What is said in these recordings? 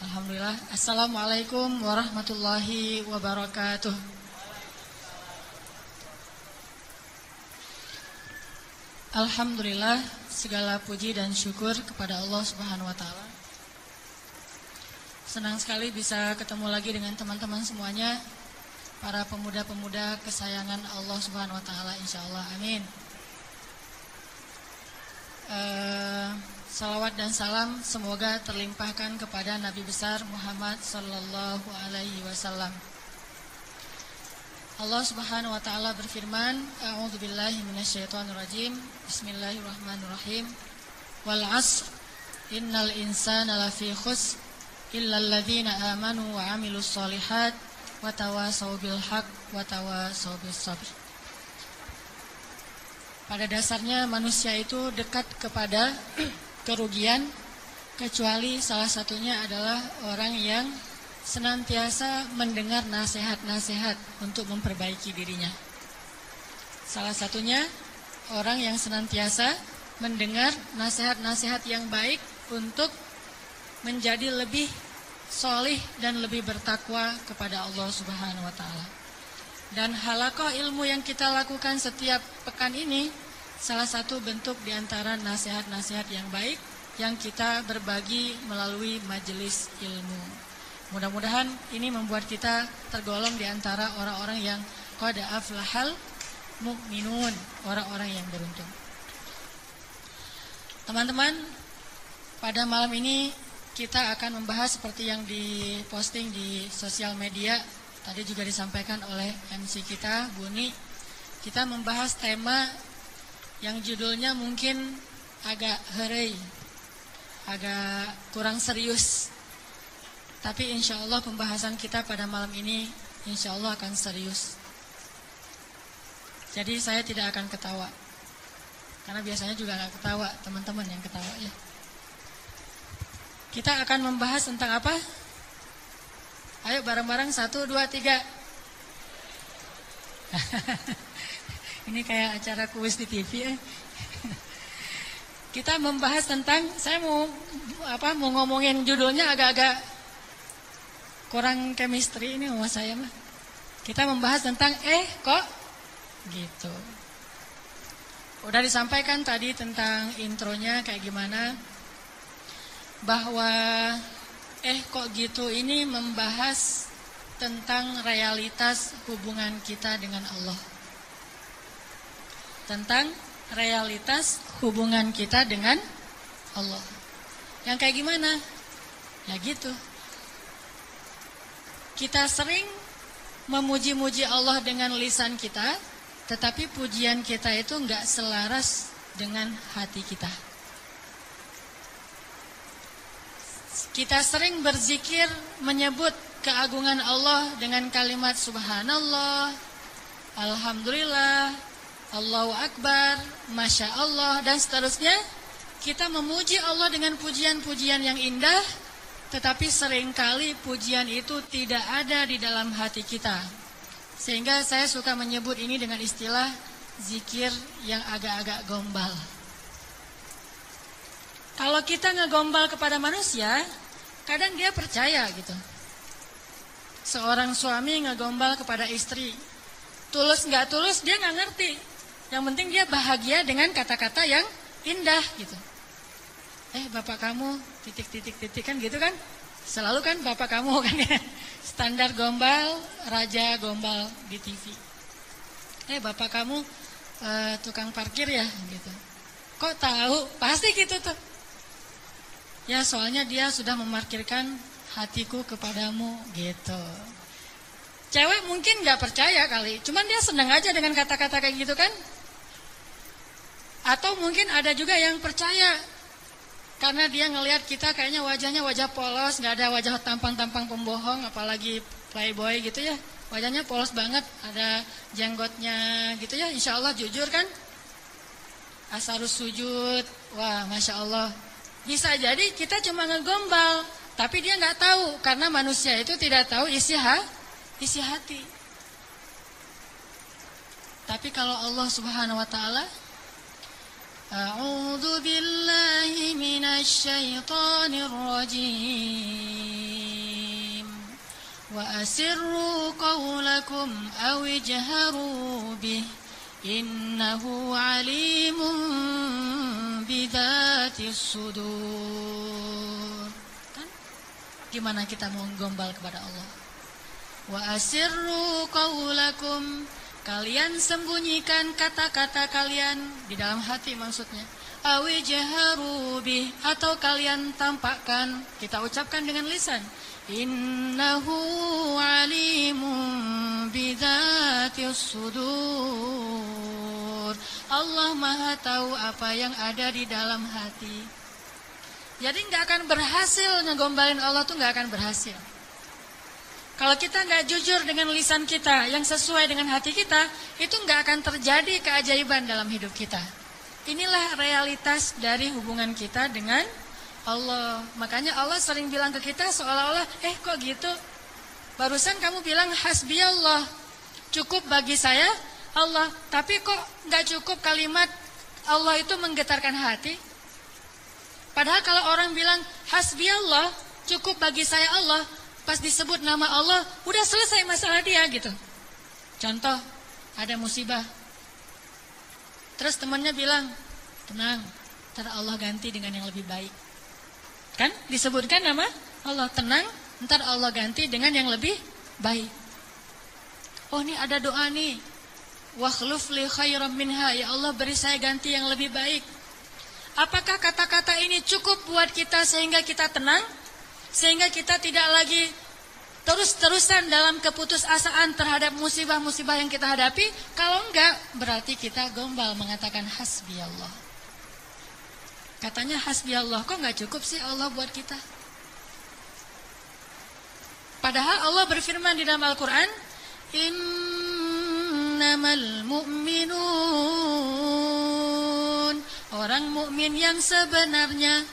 Alhamdulillah. Assalamualaikum warahmatullahi wabarakatuh. Alhamdulillah, segala puji dan syukur kepada Allah Subhanahu wa taala. Senang sekali bisa ketemu lagi dengan teman-teman semuanya, para pemuda-pemuda kesayangan Allah Subhanahu wa taala insyaallah. Amin. Salawat dan salam semoga terlimpahkan kepada Nabi besar Muhammad sallallahu alaihi wasallam. Allah Subhanahu wa taala berfirman, A'udzubillahi minasyaitonirrajim. Bismillahirrahmanirrahim. Wal 'asr innal insana lafi khusr illal ladzina amanu wa 'amilus sholihat wa tawassaw bil haqq wa tawassaw bis sabr. Pada dasarnya manusia itu dekat kepada kerugian, kecuali salah satunya adalah orang yang senantiasa mendengar nasihat-nasihat untuk memperbaiki dirinya. Salah satunya orang yang senantiasa mendengar nasihat-nasihat yang baik untuk menjadi lebih solih dan lebih bertakwa kepada Allah Subhanahu wa taala. Dan halaqah ilmu yang kita lakukan setiap pekan ini salah satu bentuk diantara nasihat-nasihat yang baik yang kita berbagi melalui majelis ilmu. Mudah-mudahan ini membuat kita tergolong diantara orang-orang yang qad aflahal mu'minun, orang-orang yang beruntung. Teman-teman, pada malam ini kita akan membahas seperti yang diposting di sosial media. Tadi juga disampaikan oleh MC kita, Buni. Kita membahas tema yang judulnya mungkin agak herei, agak kurang serius. Tapi insya Allah pembahasan kita pada malam ini insya Allah akan serius. Jadi saya tidak akan ketawa. Karena biasanya juga gak ketawa, teman-teman yang ketawa ya. Kita akan membahas tentang apa? Ayo bareng-bareng 1, 2, 3. Ini kayak acara kuis di TV ya. Kita membahas tentang, saya mau ngomongin judulnya agak-agak kurang chemistry ini sama saya mah. Kita membahas tentang kok gitu. Udah disampaikan tadi tentang intronya kayak gimana, bahwa kok gitu ini membahas tentang realitas hubungan kita dengan Allah. Tentang realitas hubungan kita dengan Allah. Yang kayak gimana? Ya gitu. Kita sering memuji-muji Allah dengan lisan kita, tetapi pujian kita itu enggak selaras dengan hati kita. Kita sering berzikir menyebut keagungan Allah dengan kalimat subhanallah, alhamdulillah, Allahu akbar, masya Allah, dan seterusnya. Kita memuji Allah dengan pujian-pujian yang indah, tetapi seringkali pujian itu tidak ada di dalam hati kita. Sehingga saya suka menyebut ini dengan istilah zikir yang agak-agak gombal. Kalau kita ngegombal kepada manusia, kadang dia percaya gitu. Seorang suami ngegombal kepada istri, tulus nggak tulus dia nggak ngerti. Yang penting dia bahagia dengan kata-kata yang indah gitu. Bapak kamu titik kan gitu kan? Selalu kan bapak kamu kan ya. Standar gombal, raja gombal di TV. Bapak kamu tukang parkir ya gitu. Kok tahu? Pasti gitu tuh. Ya soalnya dia sudah memarkirkan hatiku kepadamu gitu. Cewek mungkin gak percaya kali, cuman dia senang aja dengan kata-kata kayak gitu kan. Atau mungkin ada juga yang percaya, karena dia ngelihat kita kayaknya wajahnya wajah polos, gak ada wajah tampang-tampang pembohong, apalagi playboy gitu ya. Wajahnya polos banget, ada jenggotnya gitu ya, insya Allah jujur kan. Asarus sujud, wah masya Allah. Bisa jadi kita cuma ngegombal, tapi dia nggak tahu, karena manusia itu tidak tahu isi hati. Tapi kalau Allah Subhanahu wa taala, A'udzu billahi minasy syaithanir rajim. Wa asirru qawlakum aw ijharu bih innahu alimun bidzatis sudur. Kan? Gimana kita mau gombal kepada Allah? Wa asirru qawlakum, kalian sembunyikan kata-kata kalian di dalam hati maksudnya. Aw ijharu bih, atau kalian tampakkan, kita ucapkan dengan lisan. Innahu alimun bidzatis sudur. Allah Maha tahu apa yang ada di dalam hati. Jadi nggak akan berhasil ngegombalin Allah tuh nggak akan berhasil. Kalau kita nggak jujur dengan lisan kita yang sesuai dengan hati kita, itu nggak akan terjadi keajaiban dalam hidup kita. Inilah realitas dari hubungan kita dengan Allah. Makanya Allah sering bilang ke kita seolah-olah, kok gitu? Barusan kamu bilang hasbiyallah, cukup bagi saya Allah. Tapi kok nggak cukup kalimat Allah itu menggetarkan hati? Padahal kalau orang bilang hasbiyallah, cukup bagi saya Allah, pas disebut nama Allah, udah selesai masalah dia gitu. Contoh, ada musibah. Terus temannya bilang, tenang, ntar Allah ganti dengan yang lebih baik. Kan disebutkan nama Allah, tenang, ntar Allah ganti dengan yang lebih baik. Oh, ini ada doa nih, wakhluf li khairam minha, ya Allah beri saya ganti yang lebih baik. Apakah kata-kata ini cukup buat kita sehingga kita tenang, sehingga kita tidak lagi terus-terusan dalam keputusasaan terhadap musibah-musibah yang kita hadapi? Kalau enggak, berarti kita gombal mengatakan hasbiyallah. Katanya hasbiyallah, kok nggak cukup sih Allah buat kita? Padahal Allah berfirman di dalam Al-Quran, innamal mu'minun, orang mukmin yang sebenarnya,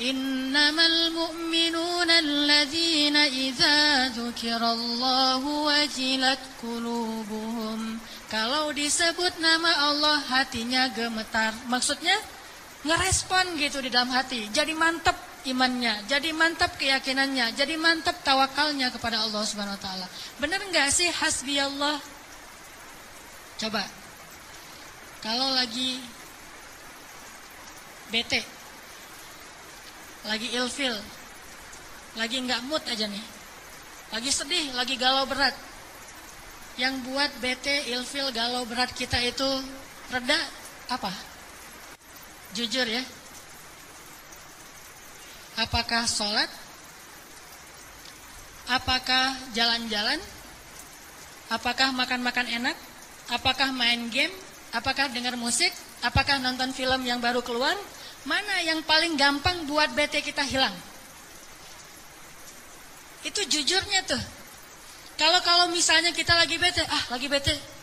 innamal mu'minuna alladzina idza dzukirallahu wajilat qulubuhum. Kalau disebut nama Allah hatinya gemetar. Maksudnya ngerespon gitu di dalam hati, jadi mantap imannya, jadi mantap keyakinannya, jadi mantap tawakalnya kepada Allah Subhanahu wa taala. Benar enggak sih hasbiyallah? Coba. Kalau lagi bete, lagi ilfil, lagi enggak mood aja nih, lagi sedih, lagi galau berat, yang buat bete, ilfil, galau berat kita itu reda apa? Jujur ya, apakah sholat, apakah jalan-jalan, apakah makan-makan enak, apakah main game, apakah dengar musik, apakah nonton film yang baru keluar? Mana yang paling gampang buat bete kita hilang? Itu jujurnya tuh. Kalau misalnya kita lagi bete,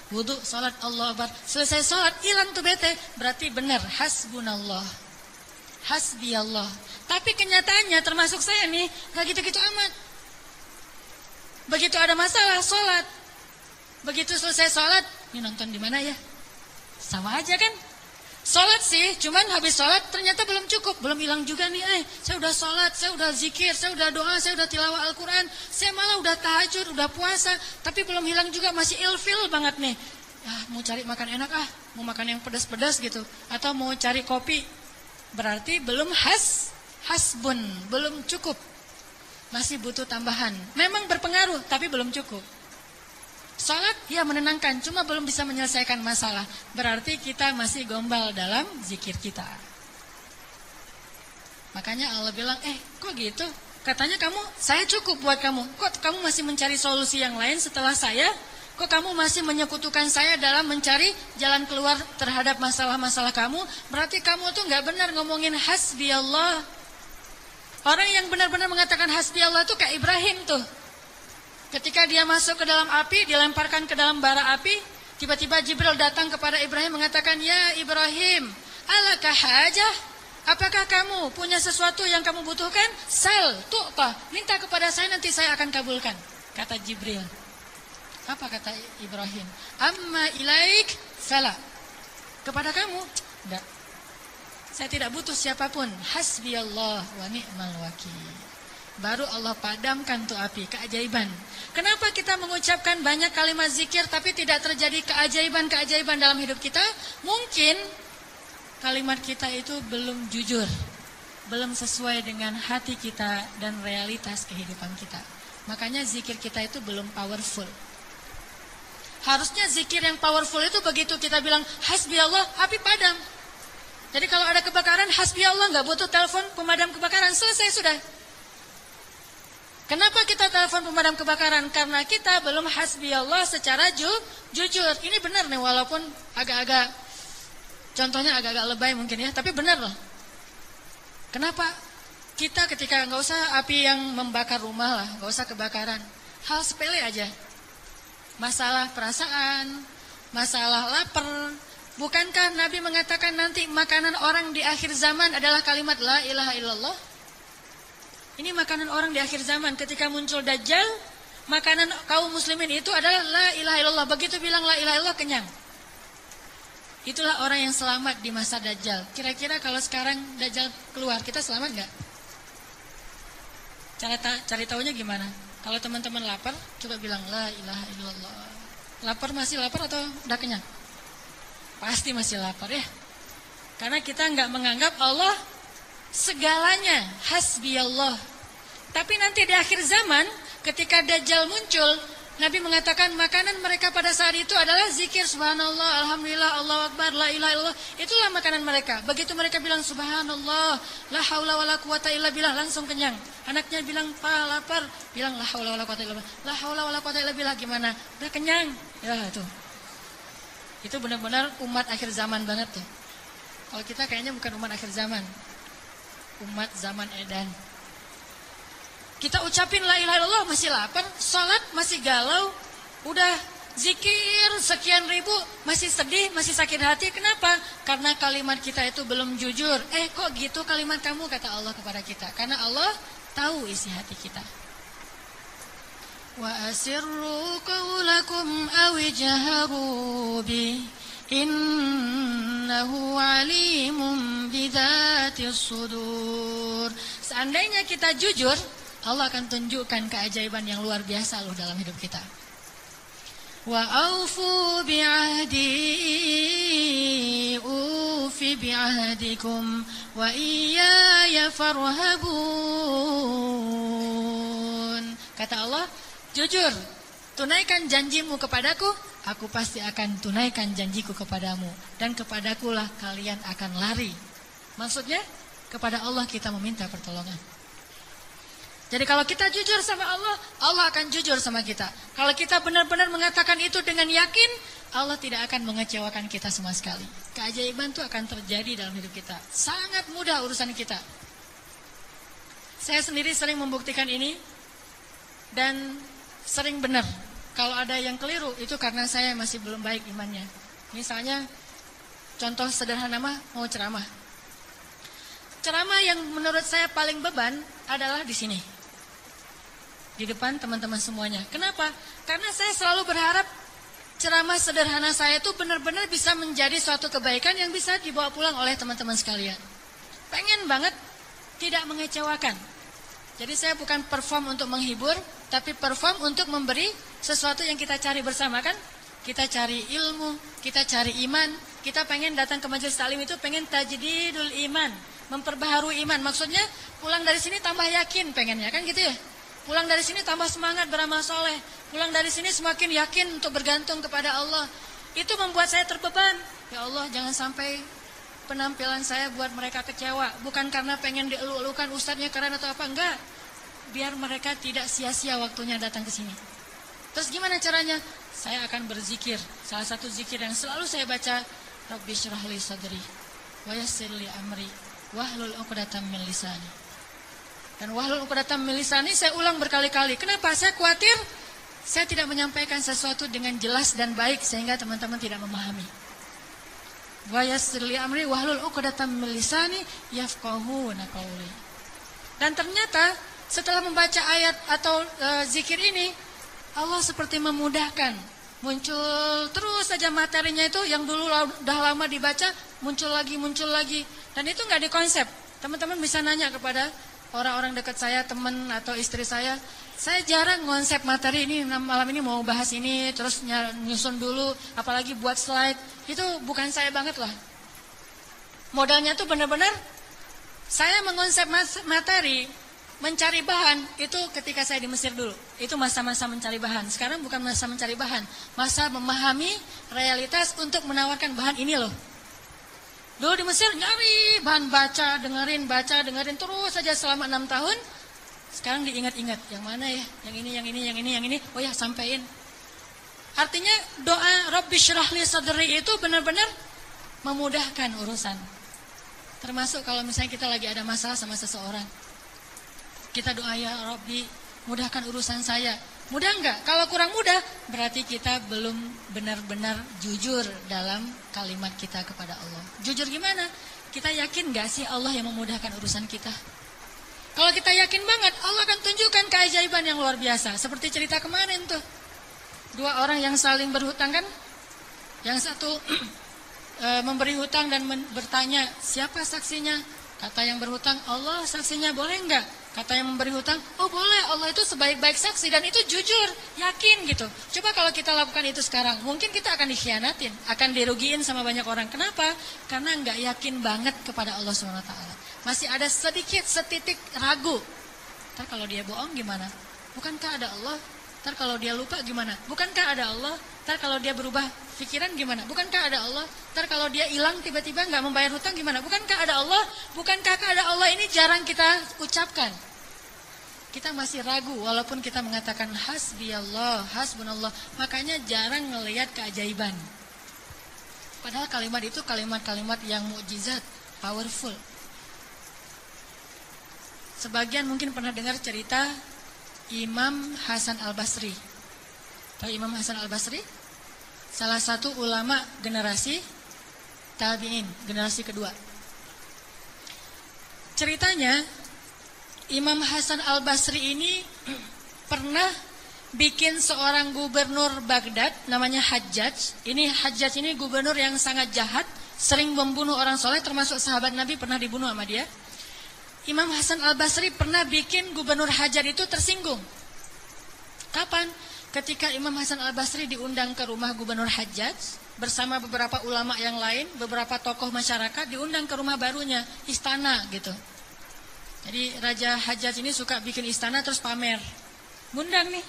wudu, sholat, Allah Akbar, selesai sholat, hilang tuh bete. Berarti benar, hasbunallah, hasbiyallah. Tapi kenyataannya termasuk saya nih, gak gitu-gitu amat. Begitu ada masalah, sholat. Begitu selesai sholat, ini nonton di mana ya? Sama aja kan? Sholat sih, cuman habis sholat ternyata belum cukup, belum hilang juga nih. Saya udah sholat, saya udah zikir, saya udah doa, saya udah tilawah Al-Quran, saya malah udah tahajud, udah puasa, tapi belum hilang juga, masih ilfil banget nih. Mau cari makan enak mau makan yang pedas-pedas gitu, atau mau cari kopi, berarti belum hasbun, belum cukup, masih butuh tambahan. Memang berpengaruh, tapi belum cukup. Sholat ya menenangkan, cuma belum bisa menyelesaikan masalah. Berarti kita masih gombal dalam zikir kita. Makanya Allah bilang, kok gitu? Katanya saya cukup buat kamu. Kok kamu masih mencari solusi yang lain setelah saya? Kok kamu masih menyekutukan saya dalam mencari jalan keluar terhadap masalah-masalah kamu? Berarti kamu tuh gak benar ngomongin hasbiyallah. Orang yang benar-benar mengatakan hasbiyallah tuh kayak Ibrahim tuh. Ketika dia masuk ke dalam api, dilemparkan ke dalam bara api, tiba-tiba Jibril datang kepada Ibrahim mengatakan, ya Ibrahim, alaka hajah? Apakah kamu punya sesuatu yang kamu butuhkan? Sal, tu'ta, minta kepada saya, nanti saya akan kabulkan. Kata Jibril. Apa kata Ibrahim? Amma ilaik fala. Kepada kamu? Tidak. Saya tidak butuh siapapun. Hasbiyallah wa ni'mal wakil. baru Allah padamkan tuh api, keajaiban. Kenapa kita mengucapkan banyak kalimat zikir tapi tidak terjadi keajaiban-keajaiban dalam hidup kita? Mungkin kalimat kita itu belum jujur, belum sesuai dengan hati kita dan realitas kehidupan kita. Makanya zikir kita itu belum powerful. Harusnya zikir yang powerful itu begitu kita bilang hasbi Allah, api padam. Jadi kalau ada kebakaran, hasbi Allah, nggak butuh telepon pemadam kebakaran, selesai sudah. Kenapa kita telepon pemadam kebakaran? Karena kita belum hasbi Allah secara jujur. Ini benar nih, walaupun agak-agak, contohnya agak-agak lebay mungkin ya, tapi benar loh. Kenapa? Kita ketika nggak usah api yang membakar rumah lah, nggak usah kebakaran, hal sepele aja. Masalah perasaan, masalah lapar. Bukankah Nabi mengatakan nanti makanan orang di akhir zaman adalah kalimat la ilaha illallah? Ini makanan orang di akhir zaman. Ketika muncul Dajjal, makanan kaum muslimin itu adalah la ilaha illallah. Begitu bilang la ilaha illallah, kenyang. Itulah orang yang selamat di masa Dajjal. Kira-kira kalau sekarang Dajjal keluar, kita selamat nggak? Cari taunya gimana? Kalau teman-teman lapar, coba bilang la ilaha illallah. Lapar, masih lapar atau udah kenyang? Pasti masih lapar ya. Karena kita nggak menganggap Allah segalanya, hasbi Allah. Tapi nanti di akhir zaman, ketika Dajjal muncul, Nabi mengatakan makanan mereka pada saat itu adalah zikir subhanallah, alhamdulillah, Allahu akbar, la ilaha illallah. Itulah makanan mereka. Begitu mereka bilang subhanallah, la haula wala quwata illa billah, langsung kenyang. Anaknya bilang, "Pa, lapar." Bilang la haula wala quwata illa billah. La haula wala quwata illa billah, gimana? Udah kenyang. Ya itu. Itu benar-benar umat akhir zaman banget tuh. Kalau kita kayaknya bukan umat akhir zaman. Umat zaman edan. Kita ucapin la ilaha illallah masih lapar, salat masih galau, udah zikir sekian ribu masih sedih, masih sakit hati. Kenapa? Karena kalimat kita itu belum jujur. Kok gitu kalimat kamu, kata Allah kepada kita. Karena Allah tahu isi hati kita. Wa asirru qawlakum aw jaharu bi innahu alimun bidzatis sudur. Seandainya kita jujur, Allah akan tunjukkan keajaiban yang luar biasa loh dalam hidup kita. Wa aufu bi'ahdi ufi bi'ahdikum wa iyaya farhabun. Kata Allah, jujur, tunaikan janjimu kepadaku, aku pasti akan tunaikan janjiku kepadamu, dan kepadakulah kalian akan lari. Maksudnya, kepada Allah kita meminta pertolongan. Jadi kalau kita jujur sama Allah, Allah akan jujur sama kita. Kalau kita benar-benar mengatakan itu dengan yakin, Allah tidak akan mengecewakan kita sama sekali. Keajaiban itu akan terjadi dalam hidup kita. Sangat mudah urusan kita. Saya sendiri sering membuktikan ini, dan sering benar. Kalau ada yang keliru, itu karena saya masih belum baik imannya. Misalnya, contoh sederhana mau ceramah. Ceramah yang menurut saya paling beban adalah di sini. Di depan teman-teman semuanya. Kenapa? Karena saya selalu berharap ceramah sederhana saya itu benar-benar bisa menjadi suatu kebaikan yang bisa dibawa pulang oleh teman-teman sekalian. Pengen banget tidak mengecewakan. Jadi saya bukan perform untuk menghibur, tapi perform untuk memberi sesuatu yang kita cari bersama kan. Kita cari ilmu, kita cari iman. Kita pengen datang ke majelis taklim itu pengen tajdidul iman, memperbaharui iman. Maksudnya pulang dari sini tambah yakin pengennya kan gitu ya. Pulang dari sini tambah semangat beramal soleh. Pulang dari sini semakin yakin untuk bergantung kepada Allah. Itu membuat saya terbeban. Ya Allah, jangan sampai penampilan saya buat mereka kecewa. Bukan karena pengen dielu-elukan ustadznya keren atau apa, enggak. Biar mereka tidak sia-sia waktunya datang ke sini. Terus gimana caranya? Saya akan berzikir. Salah satu zikir yang selalu saya baca, Rabbi syrah li sadri wa yassir li amri wahlul 'uqdatam min lisani. Dan wahlul 'uqdatam min lisani saya ulang berkali-kali. Kenapa? Saya khawatir saya tidak menyampaikan sesuatu dengan jelas dan baik sehingga teman-teman tidak memahami. Wa yassir li amri wahlul 'uqdatam min lisani yafqahuna qawli. Dan ternyata setelah membaca ayat atau zikir ini, Allah seperti memudahkan. Muncul terus saja materinya itu yang dulu udah lama dibaca, muncul lagi. Dan itu nggak dikonsep. Teman-teman bisa nanya kepada orang-orang dekat saya, teman atau istri saya jarang konsep materi ini, malam ini mau bahas ini, terus nyusun dulu, apalagi buat slide, itu bukan saya banget lah. Modalnya tuh benar-benar saya mengonsep materi, mencari bahan, itu ketika saya di Mesir dulu. Itu masa-masa mencari bahan. Sekarang bukan masa mencari bahan, masa memahami realitas untuk menawarkan bahan ini loh. Dulu di Mesir nyari bahan, baca, dengerin terus saja selama 6 tahun. Sekarang diingat-ingat, yang mana ya? Yang ini. Oh ya, sampein. Artinya doa Rabbi syrahli sadri itu benar-benar memudahkan urusan. Termasuk kalau misalnya kita lagi ada masalah sama seseorang. Kita doa, ya Rabbi, mudahkan urusan saya. Mudah enggak? Kalau kurang mudah, berarti kita belum benar-benar jujur dalam kalimat kita kepada Allah. Jujur gimana? Kita yakin enggak sih Allah yang memudahkan urusan kita? Kalau kita yakin banget, Allah akan tunjukkan keajaiban yang luar biasa. Seperti cerita kemarin tuh. 2 orang yang saling berhutang kan? Yang satu memberi hutang dan bertanya, siapa saksinya? Kata yang berhutang, Allah saksinya, boleh enggak? Kata yang memberi hutang, oh boleh, Allah itu sebaik-baik saksi, dan itu jujur, yakin gitu. Coba kalau kita lakukan itu sekarang, mungkin kita akan dikhianatin, akan dirugiin sama banyak orang. Kenapa? Karena enggak yakin banget kepada Allah SWT. Masih ada setitik ragu. Ntar kalau dia bohong gimana? Bukankah ada Allah? Ntar kalau dia lupa gimana? Bukankah ada Allah? Ntar kalau dia berubah pikiran gimana? Bukankah ada Allah? Ntar kalau dia hilang tiba-tiba nggak membayar hutang gimana? Bukankah ada Allah? Bukankah ada Allah? Ini jarang kita ucapkan. Kita masih ragu walaupun kita mengatakan hasbiyallah, hasbunallah. Makanya jarang ngelihat keajaiban. Padahal kalimat itu kalimat-kalimat yang mukjizat, powerful. Sebagian mungkin pernah dengar cerita Imam Hasan Al-Basri. Tahu Imam Hasan Al-Basri? Salah satu ulama generasi tabi'in, generasi kedua. Ceritanya Imam Hasan Al-Basri ini pernah bikin seorang gubernur Baghdad namanya Hajjaj. Ini Hajjaj ini gubernur yang sangat jahat, sering membunuh orang soleh, termasuk sahabat Nabi pernah dibunuh sama dia. Imam Hasan Al-Basri pernah bikin gubernur Hajjaj itu tersinggung. Kapan? Ketika Imam Hasan Al-Basri diundang ke rumah gubernur Hajjaj bersama beberapa ulama yang lain, beberapa tokoh masyarakat diundang ke rumah barunya, istana gitu. Jadi Raja Hajjaj ini suka bikin istana terus pamer. Ngundang nih.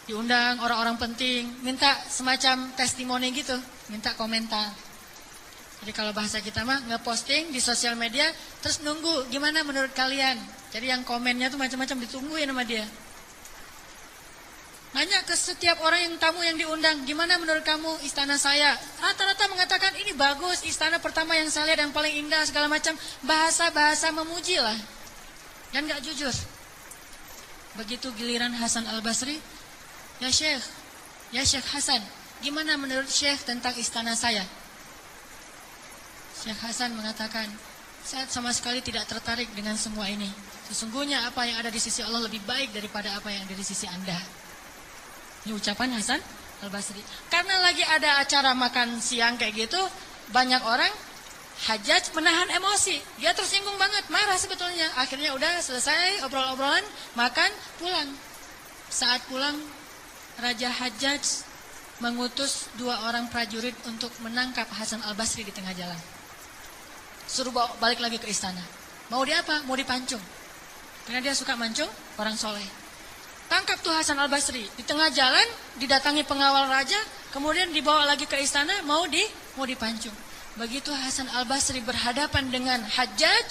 Diundang orang-orang penting, minta semacam testimoni gitu, minta komentar. Jadi kalau bahasa kita mah ngeposting di sosial media, terus nunggu gimana menurut kalian. Jadi yang komennya tuh macam-macam ditungguin sama dia. Nanya ke setiap orang yang tamu yang diundang, gimana menurut kamu istana saya? Rata-rata mengatakan ini bagus, istana pertama yang saya lihat yang paling indah segala macam. Bahasa-bahasa memuji lah. Dan gak jujur. Begitu giliran Hasan Al-Basri, ya Syekh Hasan, gimana menurut Syekh tentang istana saya? Syekh Hasan mengatakan, saya sama sekali tidak tertarik dengan semua ini. Sesungguhnya apa yang ada di sisi Allah lebih baik daripada apa yang ada di sisi Anda. Ini ucapan Hasan Al-Basri. Karena lagi ada acara makan siang kayak gitu, banyak orang, Hajjaj menahan emosi. Dia tersinggung banget, marah sebetulnya. Akhirnya udah selesai obrol-obrolan, makan, pulang. Saat pulang, Raja Hajjaj mengutus 2 orang prajurit untuk menangkap Hasan Al-Basri di tengah jalan. Suruh bawa balik lagi ke istana. Mau dia apa? Mau dipancung. Karena dia suka mancung orang soleh. Tangkap tuh Hasan Al-Basri. Di tengah jalan didatangi pengawal raja, kemudian dibawa lagi ke istana, mau dipancung. Begitu Hasan Al-Basri berhadapan dengan Hajjaj,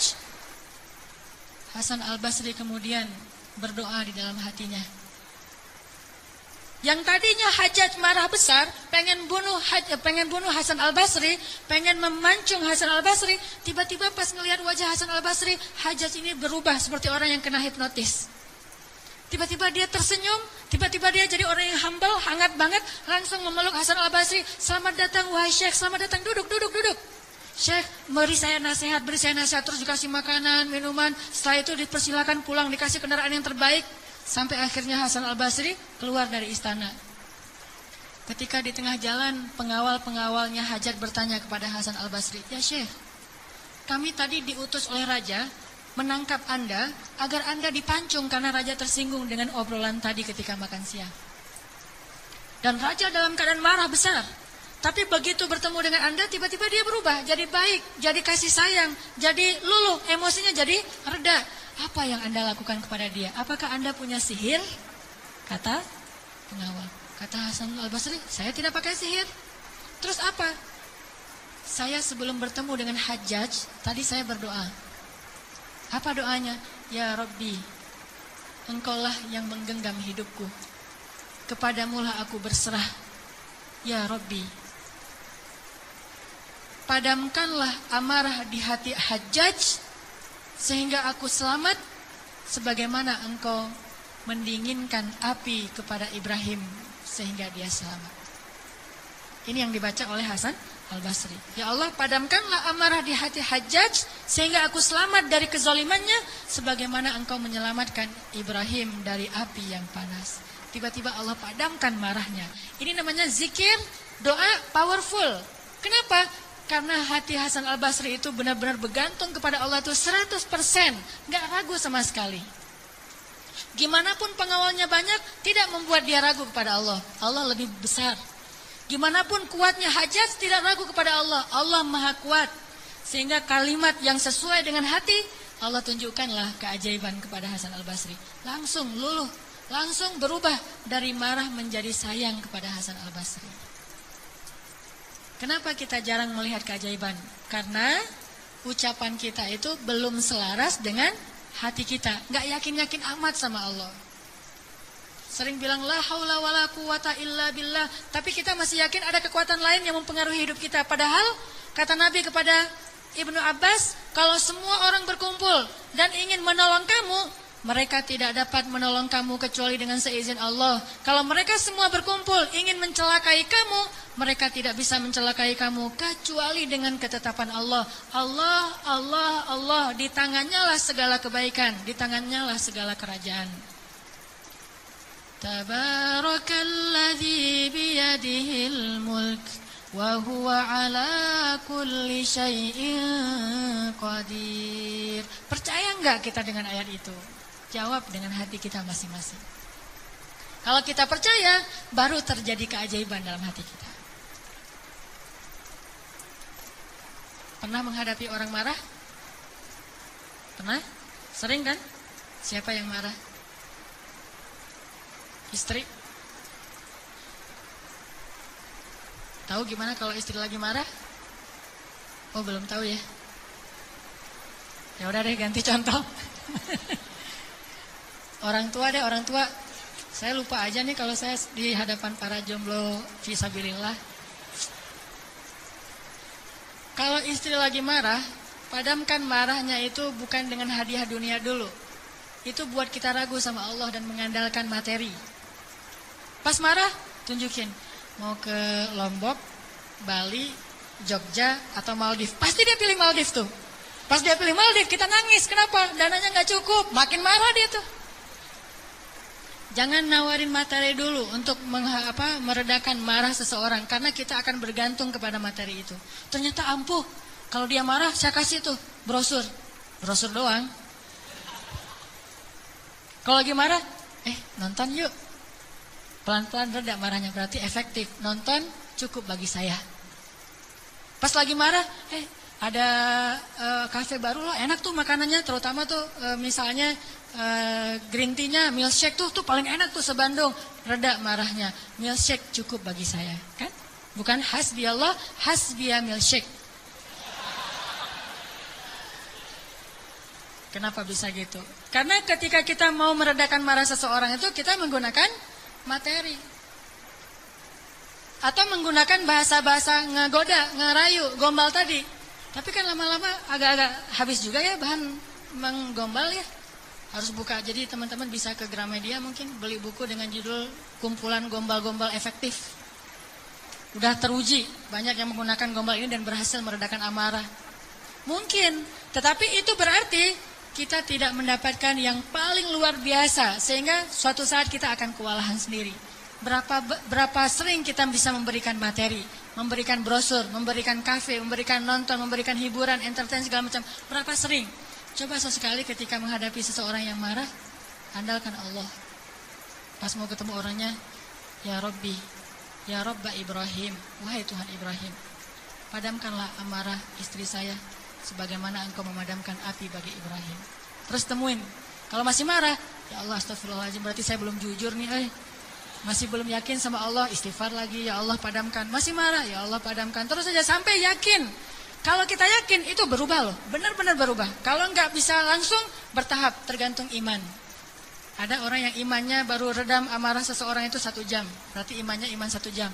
Hasan Al-Basri kemudian berdoa di dalam hatinya. Yang tadinya Hajjaj marah besar, pengen bunuh Hasan Al-Basri, pengen memancung Hasan Al-Basri, tiba-tiba pas ngelihat wajah Hasan Al-Basri, Hajjaj ini berubah seperti orang yang kena hipnotis. Tiba-tiba dia tersenyum, tiba-tiba dia jadi orang yang humble, hangat banget, langsung memeluk Hasan Al-Basri. Selamat datang wahai Syekh, selamat datang, duduk. Syekh, beri saya nasihat, terus dikasih makanan, minuman. Setelah itu dipersilakan pulang, dikasih kendaraan yang terbaik. Sampai akhirnya Hasan Al-Basri keluar dari istana. Ketika di tengah jalan, pengawal-pengawalnya Hajjaj bertanya kepada Hasan Al-Basri, ya Syekh, kami tadi diutus oleh raja menangkap Anda agar Anda dipancung karena raja tersinggung dengan obrolan tadi ketika makan siang. Dan raja dalam keadaan marah besar. Tapi begitu bertemu dengan Anda, tiba-tiba dia berubah, jadi baik, jadi kasih sayang, jadi luluh, emosinya jadi reda. Apa yang Anda lakukan kepada dia? Apakah Anda punya sihir? Kata pengawal. Kata Hasan Al-Basri, saya tidak pakai sihir. Terus apa? Saya sebelum bertemu dengan Hajjaj, tadi saya berdoa. Apa doanya? Ya Rabbi, Engkaulah yang menggenggam hidupku. Kepadamulah aku berserah. Ya Rabbi, padamkanlah amarah di hati Hajjaj sehingga aku selamat sebagaimana Engkau mendinginkan api kepada Ibrahim sehingga dia selamat. Ini yang dibaca oleh Hasan Al-Basri. Ya Allah, padamkanlah amarah di hati Hajjaj sehingga aku selamat dari kezalimannya sebagaimana Engkau menyelamatkan Ibrahim dari api yang panas. Tiba-tiba Allah padamkan marahnya. Ini namanya zikir, doa powerful. Kenapa? Karena hati Hasan Al-Basri itu benar-benar bergantung kepada Allah itu 100%. Gak ragu sama sekali. Gimana pun pengawalnya banyak, tidak membuat dia ragu kepada Allah. Allah lebih besar. Gimana pun kuatnya Hajjaj, tidak ragu kepada Allah. Allah maha kuat. Sehingga kalimat yang sesuai dengan hati, Allah tunjukkanlah keajaiban kepada Hasan Al-Basri. Langsung luluh, langsung berubah dari marah menjadi sayang kepada Hasan Al-Basri. Kenapa kita jarang melihat keajaiban? Karena ucapan kita itu belum selaras dengan hati kita. Gak yakin-yakin amat sama Allah. Sering bilang la haula wala quwata illa billah. Tapi kita masih yakin ada kekuatan lain yang mempengaruhi hidup kita. Padahal kata Nabi kepada Ibnu Abbas, kalau semua orang berkumpul dan ingin menolong kamu, mereka tidak dapat menolong kamu kecuali dengan seizin Allah. Kalau mereka semua berkumpul ingin mencelakai kamu, mereka tidak bisa mencelakai kamu kecuali dengan ketetapan Allah. Allah, Allah, Allah. Di tangannya lah segala kebaikan, di tangannya lah segala kerajaan. Tabarakalladzi biyadihil mulk wa huwa ala kulli syai'in qadir. Percaya enggak kita dengan ayat itu? Jawab dengan hati kita masing-masing. Kalau kita percaya, baru terjadi keajaiban dalam hati kita. Pernah menghadapi orang marah? Pernah? Sering kan? Siapa yang marah? Istri? Tahu gimana kalau istri lagi marah? Oh, belum tahu ya? Ya udah deh, ganti contoh. Orang tua deh, orang tua. Saya lupa aja nih kalau saya di hadapan para jomblo fisabilillah. Kalau istri lagi marah, padamkan marahnya itu bukan dengan hadiah dunia dulu. Itu buat kita ragu sama Allah dan mengandalkan materi. Pas marah, tunjukin. Mau ke Lombok, Bali, Jogja, atau Maldives. Pasti dia pilih Maldives tuh. Pas dia pilih Maldives, kita nangis. Kenapa? Dananya gak cukup. Makin marah dia tuh. Jangan nawarin materi dulu untuk meredakan marah seseorang. Karena kita akan bergantung kepada materi itu. Ternyata ampuh. Kalau dia marah, saya kasih tuh brosur. Brosur doang. Kalau lagi marah, nonton yuk. Pelan-pelan reda marahnya, berarti efektif. Nonton cukup bagi saya. Pas lagi marah, ada kafe baru loh, enak tuh makanannya. Terutama tuh misalnya green tea-nya, milkshake tuh paling enak tuh se-Bandung. Reda marahnya, milkshake cukup bagi saya, kan? Bukan hasbiyallah, hasbiya milkshake. Kenapa bisa gitu? Karena ketika kita mau meredakan marah seseorang itu kita menggunakan materi. Atau menggunakan bahasa-bahasa ngegoda, ngerayu, gombal tadi. Tapi kan lama-lama agak-agak habis juga ya bahan menggombal ya. Harus buka. Jadi teman-teman bisa ke Gramedia mungkin beli buku dengan judul Kumpulan Gombal-Gombal Efektif. Udah teruji banyak yang menggunakan gombal ini dan berhasil meredakan amarah. Mungkin, tetapi itu berarti kita tidak mendapatkan yang paling luar biasa sehingga suatu saat kita akan kewalahan sendiri. Berapa sering kita bisa memberikan materi, memberikan brosur, memberikan kafe, memberikan nonton, memberikan hiburan, entertain segala macam. Berapa sering? Coba sesekali ketika menghadapi seseorang yang marah, andalkan Allah. Pas mau ketemu orangnya, ya Rabbi, ya Rabba Ibrahim, wahai Tuhan Ibrahim, padamkanlah amarah istri saya sebagaimana engkau memadamkan api bagi Ibrahim. Terus temuin, kalau masih marah, ya Allah astagfirullahaladzim, berarti saya belum jujur nih, masih belum yakin sama Allah, istighfar lagi, ya Allah padamkan. Masih marah, ya Allah padamkan. Terus saja sampai yakin. Kalau kita yakin itu berubah loh, benar-benar berubah. Kalau enggak bisa langsung, bertahap, tergantung iman. Ada orang yang imannya baru redam amarah seseorang itu 1 jam, berarti imannya iman 1 jam.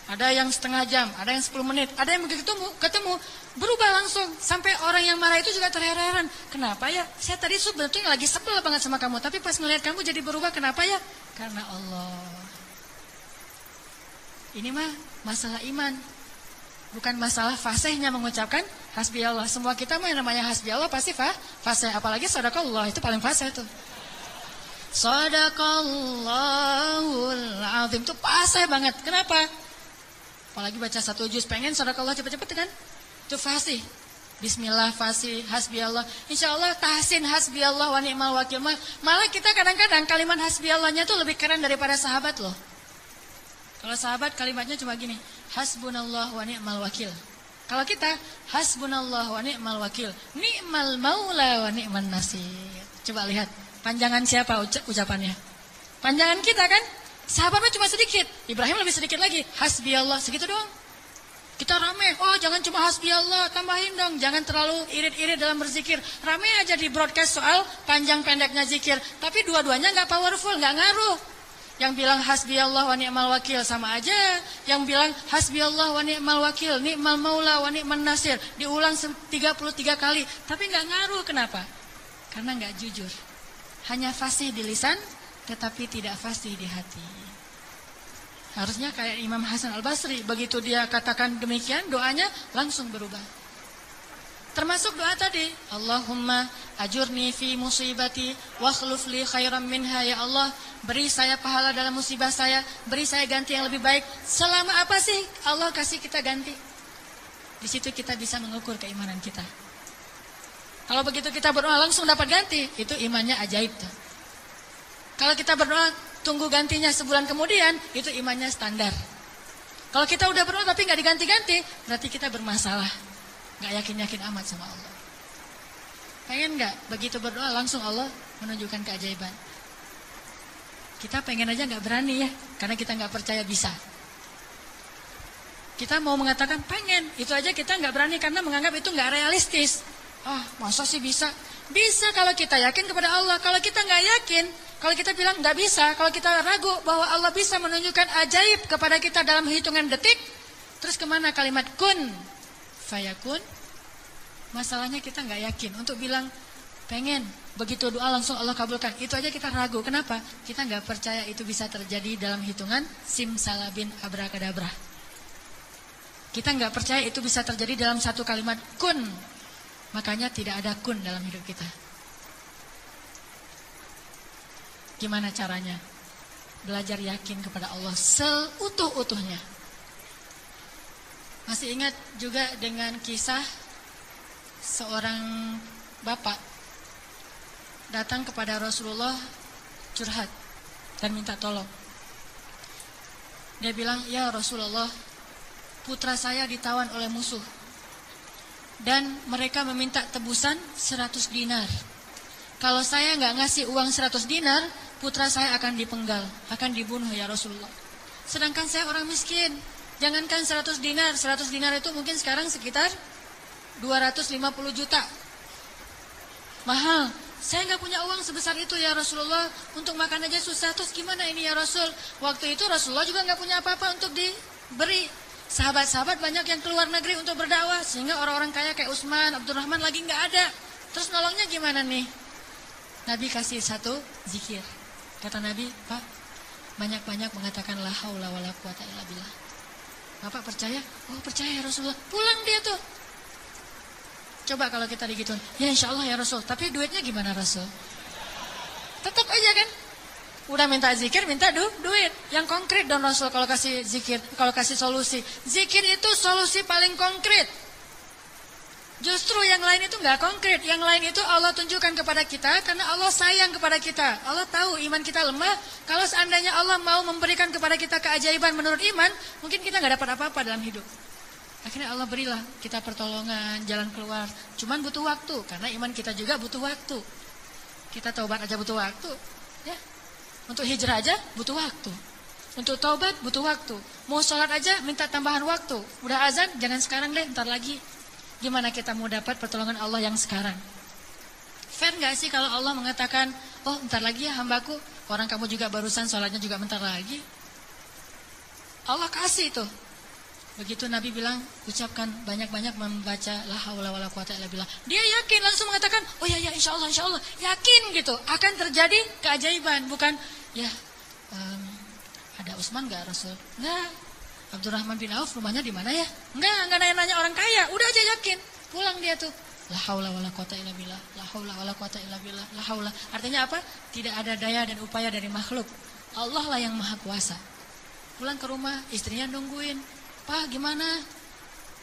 Ada yang setengah jam, ada yang 10 menit, ada yang begitu ketemu berubah langsung. Sampai orang yang marah itu juga terheran-heran. Kenapa ya? Saya tadi sebetulnya lagi sebel banget sama kamu, tapi pas ngelihat kamu jadi berubah, kenapa ya? Karena Allah. Ini mah masalah iman, bukan masalah fasihnya mengucapkan hasbi Allah. Semua kita mah yang namanya hasbi Allah pasti fasih, apalagi sadaqallah, itu paling fasih tuh. Sadaqallahul azim itu fasih banget. Kenapa? Apalagi baca 1 juz, pengen sadaqallah cepet-cepet kan? Itu fasih. Bismillah fasih, hasbi Allah. Insyaallah tahsin hasbi Allah wa ni'mal wakil. Malah kita kadang-kadang kalimat hasbi Allahnya tuh lebih keren daripada sahabat loh. Kalau sahabat kalimatnya cuma gini, hasbunallah wa ni'mal wakil. Kalau kita hasbunallah wa ni'mal wakil, ni'mal maula wa ni'man nasir. Coba lihat, panjangan siapa ucapannya? Panjangan kita kan? Sahabatnya cuma sedikit, Ibrahim lebih sedikit lagi, hasbi Allah, segitu doang. Kita rame, oh jangan cuma hasbi Allah, tambahin dong, jangan terlalu irit-irit dalam berzikir. Rame aja di broadcast soal panjang pendeknya zikir, tapi dua-duanya nggak powerful, nggak ngaruh. Yang bilang hasbi Allah wa ni'mal wakil sama aja, yang bilang hasbi Allah wa ni'mal wakil, ni'mal maula wa ni'man nasir, diulang 33 kali, tapi nggak ngaruh. Kenapa? Karena nggak jujur, hanya fasih di lisan, tetapi tidak fasih di hati. Harusnya kayak Imam Hasan Al-Basri, begitu dia katakan demikian, doanya langsung berubah. Termasuk doa tadi, Allahumma ajurni fi musibati wa akhluf li khairan minha. Ya Allah, beri saya pahala dalam musibah saya, beri saya ganti yang lebih baik. Selama apa sih Allah kasih kita ganti? Di situ kita bisa mengukur keimanan kita. Kalau begitu kita berdoa langsung dapat ganti, itu imannya ajaib tuh. Kalau kita berdoa tunggu gantinya sebulan kemudian, itu imannya standar. Kalau kita udah berdoa tapi nggak diganti-ganti, berarti kita bermasalah, nggak yakin-yakin amat sama Allah. Pengen nggak begitu berdoa langsung Allah menunjukkan keajaiban? Kita pengen aja nggak berani ya, karena kita nggak percaya bisa. Kita mau mengatakan pengen, itu aja kita nggak berani karena menganggap itu nggak realistis. Ah, masa sih bisa? Bisa kalau kita yakin kepada Allah. Kalau kita nggak yakin, kalau kita bilang nggak bisa, kalau kita ragu bahwa Allah bisa menunjukkan ajaib kepada kita dalam hitungan detik, terus kemana kalimat kun fayakun? Masalahnya kita nggak yakin untuk bilang pengen, begitu doa langsung Allah kabulkan. Itu aja kita ragu. Kenapa? Kita nggak percaya itu bisa terjadi dalam hitungan simsalabin abrakadabra. Kita nggak percaya itu bisa terjadi dalam satu kalimat kun. Makanya tidak ada kun dalam hidup kita. Gimana caranya? Belajar yakin kepada Allah seutuh-utuhnya. Masih ingat juga dengan kisah seorang bapak datang kepada Rasulullah curhat dan minta tolong. Dia bilang, ya Rasulullah, putra saya ditawan oleh musuh dan mereka meminta tebusan 100 dinar. Kalau saya nggak ngasih uang 100 dinar, putra saya akan dipenggal, akan dibunuh ya Rasulullah. Sedangkan saya orang miskin. Jangankan 100 dinar, 100 dinar itu mungkin sekarang sekitar 250 juta. Mahal. Saya nggak punya uang sebesar itu ya Rasulullah, untuk makan aja susah. Terus gimana ini ya Rasul? Waktu itu Rasulullah juga nggak punya apa-apa untuk diberi. Sahabat-sahabat banyak yang keluar negeri untuk berdakwah, sehingga orang-orang kaya kayak Utsman, Abdurrahman lagi nggak ada. Terus nolongnya gimana nih? Nabi kasih satu zikir. Kata Nabi, Pak, banyak-banyak mengatakan la haula wala quwata illa billah. Bapak percaya? Oh percaya ya Rasulullah. Pulang dia tuh. Coba kalau kita digituin, ya insya Allah ya Rasul. Tapi duitnya gimana Rasul? Tetap aja kan? Udah minta zikir, minta duit. Yang konkret dong Rasul kalau kasih zikir, kalau kasih solusi. Zikir itu solusi paling konkret. Justru yang lain itu nggak konkret. Yang lain itu Allah tunjukkan kepada kita karena Allah sayang kepada kita. Allah tahu iman kita lemah. Kalau seandainya Allah mau memberikan kepada kita keajaiban menurut iman, mungkin kita nggak dapat apa-apa dalam hidup. Akhirnya Allah berilah kita pertolongan, jalan keluar. Cuman butuh waktu karena iman kita juga butuh waktu. Kita taubat aja butuh waktu, ya. Untuk hijrah aja butuh waktu. Untuk taubat butuh waktu. Mau sholat aja minta tambahan waktu. Udah azan jangan sekarang deh, ntar lagi. Gimana kita mau dapat pertolongan Allah yang sekarang? Fair gak sih kalau Allah mengatakan, oh bentar lagi ya hambaku, orang kamu juga barusan sholatnya juga bentar lagi. Allah kasih tuh. Begitu Nabi bilang, ucapkan banyak-banyak membaca la haula wala quwata illa billah. Dia yakin langsung mengatakan, oh ya insya Allah, yakin gitu. Akan terjadi keajaiban, bukan ya ada Utsman gak Rasul? Enggak. Abdurrahman bin Auf rumahnya di mana ya? Enggak nanya-nanya orang kaya, udah aja yakin. Pulang dia tuh. La haula wala quwata illa billah. La haula wala quwata illa billah. La haula. Artinya apa? Tidak ada daya dan upaya dari makhluk. Allah lah yang maha kuasa. Pulang ke rumah, istrinya nungguin. "Pak, gimana?"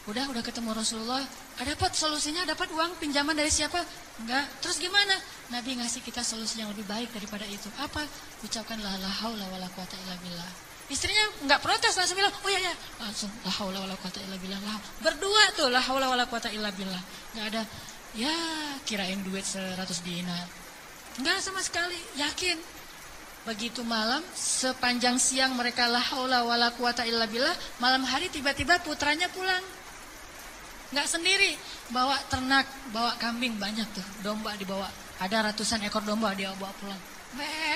Udah ketemu Rasulullah. Dapat solusinya, dapat uang pinjaman dari siapa? Enggak. Terus gimana? Nabi ngasih kita solusi yang lebih baik daripada itu. Apa? Ucapkan la haula wala quwata illa billah. Istrinya enggak protes, langsung bilang, "Oh ya." Langsung la haula wala quwata illa billah. Berdua tuh la haula wala quwata illa billah. Enggak ada ya kirain duit 100 dinar. Enggak sama sekali, yakin. Begitu malam, sepanjang siang mereka la haula wala quwata illa billah, malam hari tiba-tiba putranya pulang. Enggak sendiri, bawa ternak, bawa kambing banyak tuh, domba dibawa. Ada ratusan ekor domba dia bawa pulang.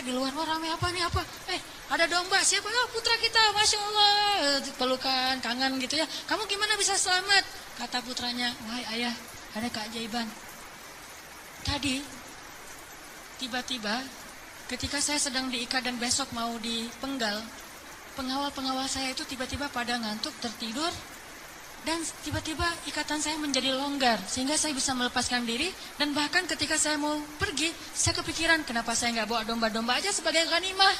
Di luar rame apa nih apa? Ada domba, siapa? Putra kita, Masya Allah. Pelukan, kangen gitu ya. Kamu gimana bisa selamat? Kata putranya, wahai ayah, ada keajaiban. Tadi, tiba-tiba, ketika saya sedang diikat dan besok mau dipenggal, pengawal-pengawal saya itu tiba-tiba pada ngantuk, tertidur. Dan tiba-tiba ikatan saya menjadi longgar sehingga saya bisa melepaskan diri. Dan bahkan ketika saya mau pergi, saya kepikiran kenapa saya nggak bawa domba-domba aja sebagai ghanimah.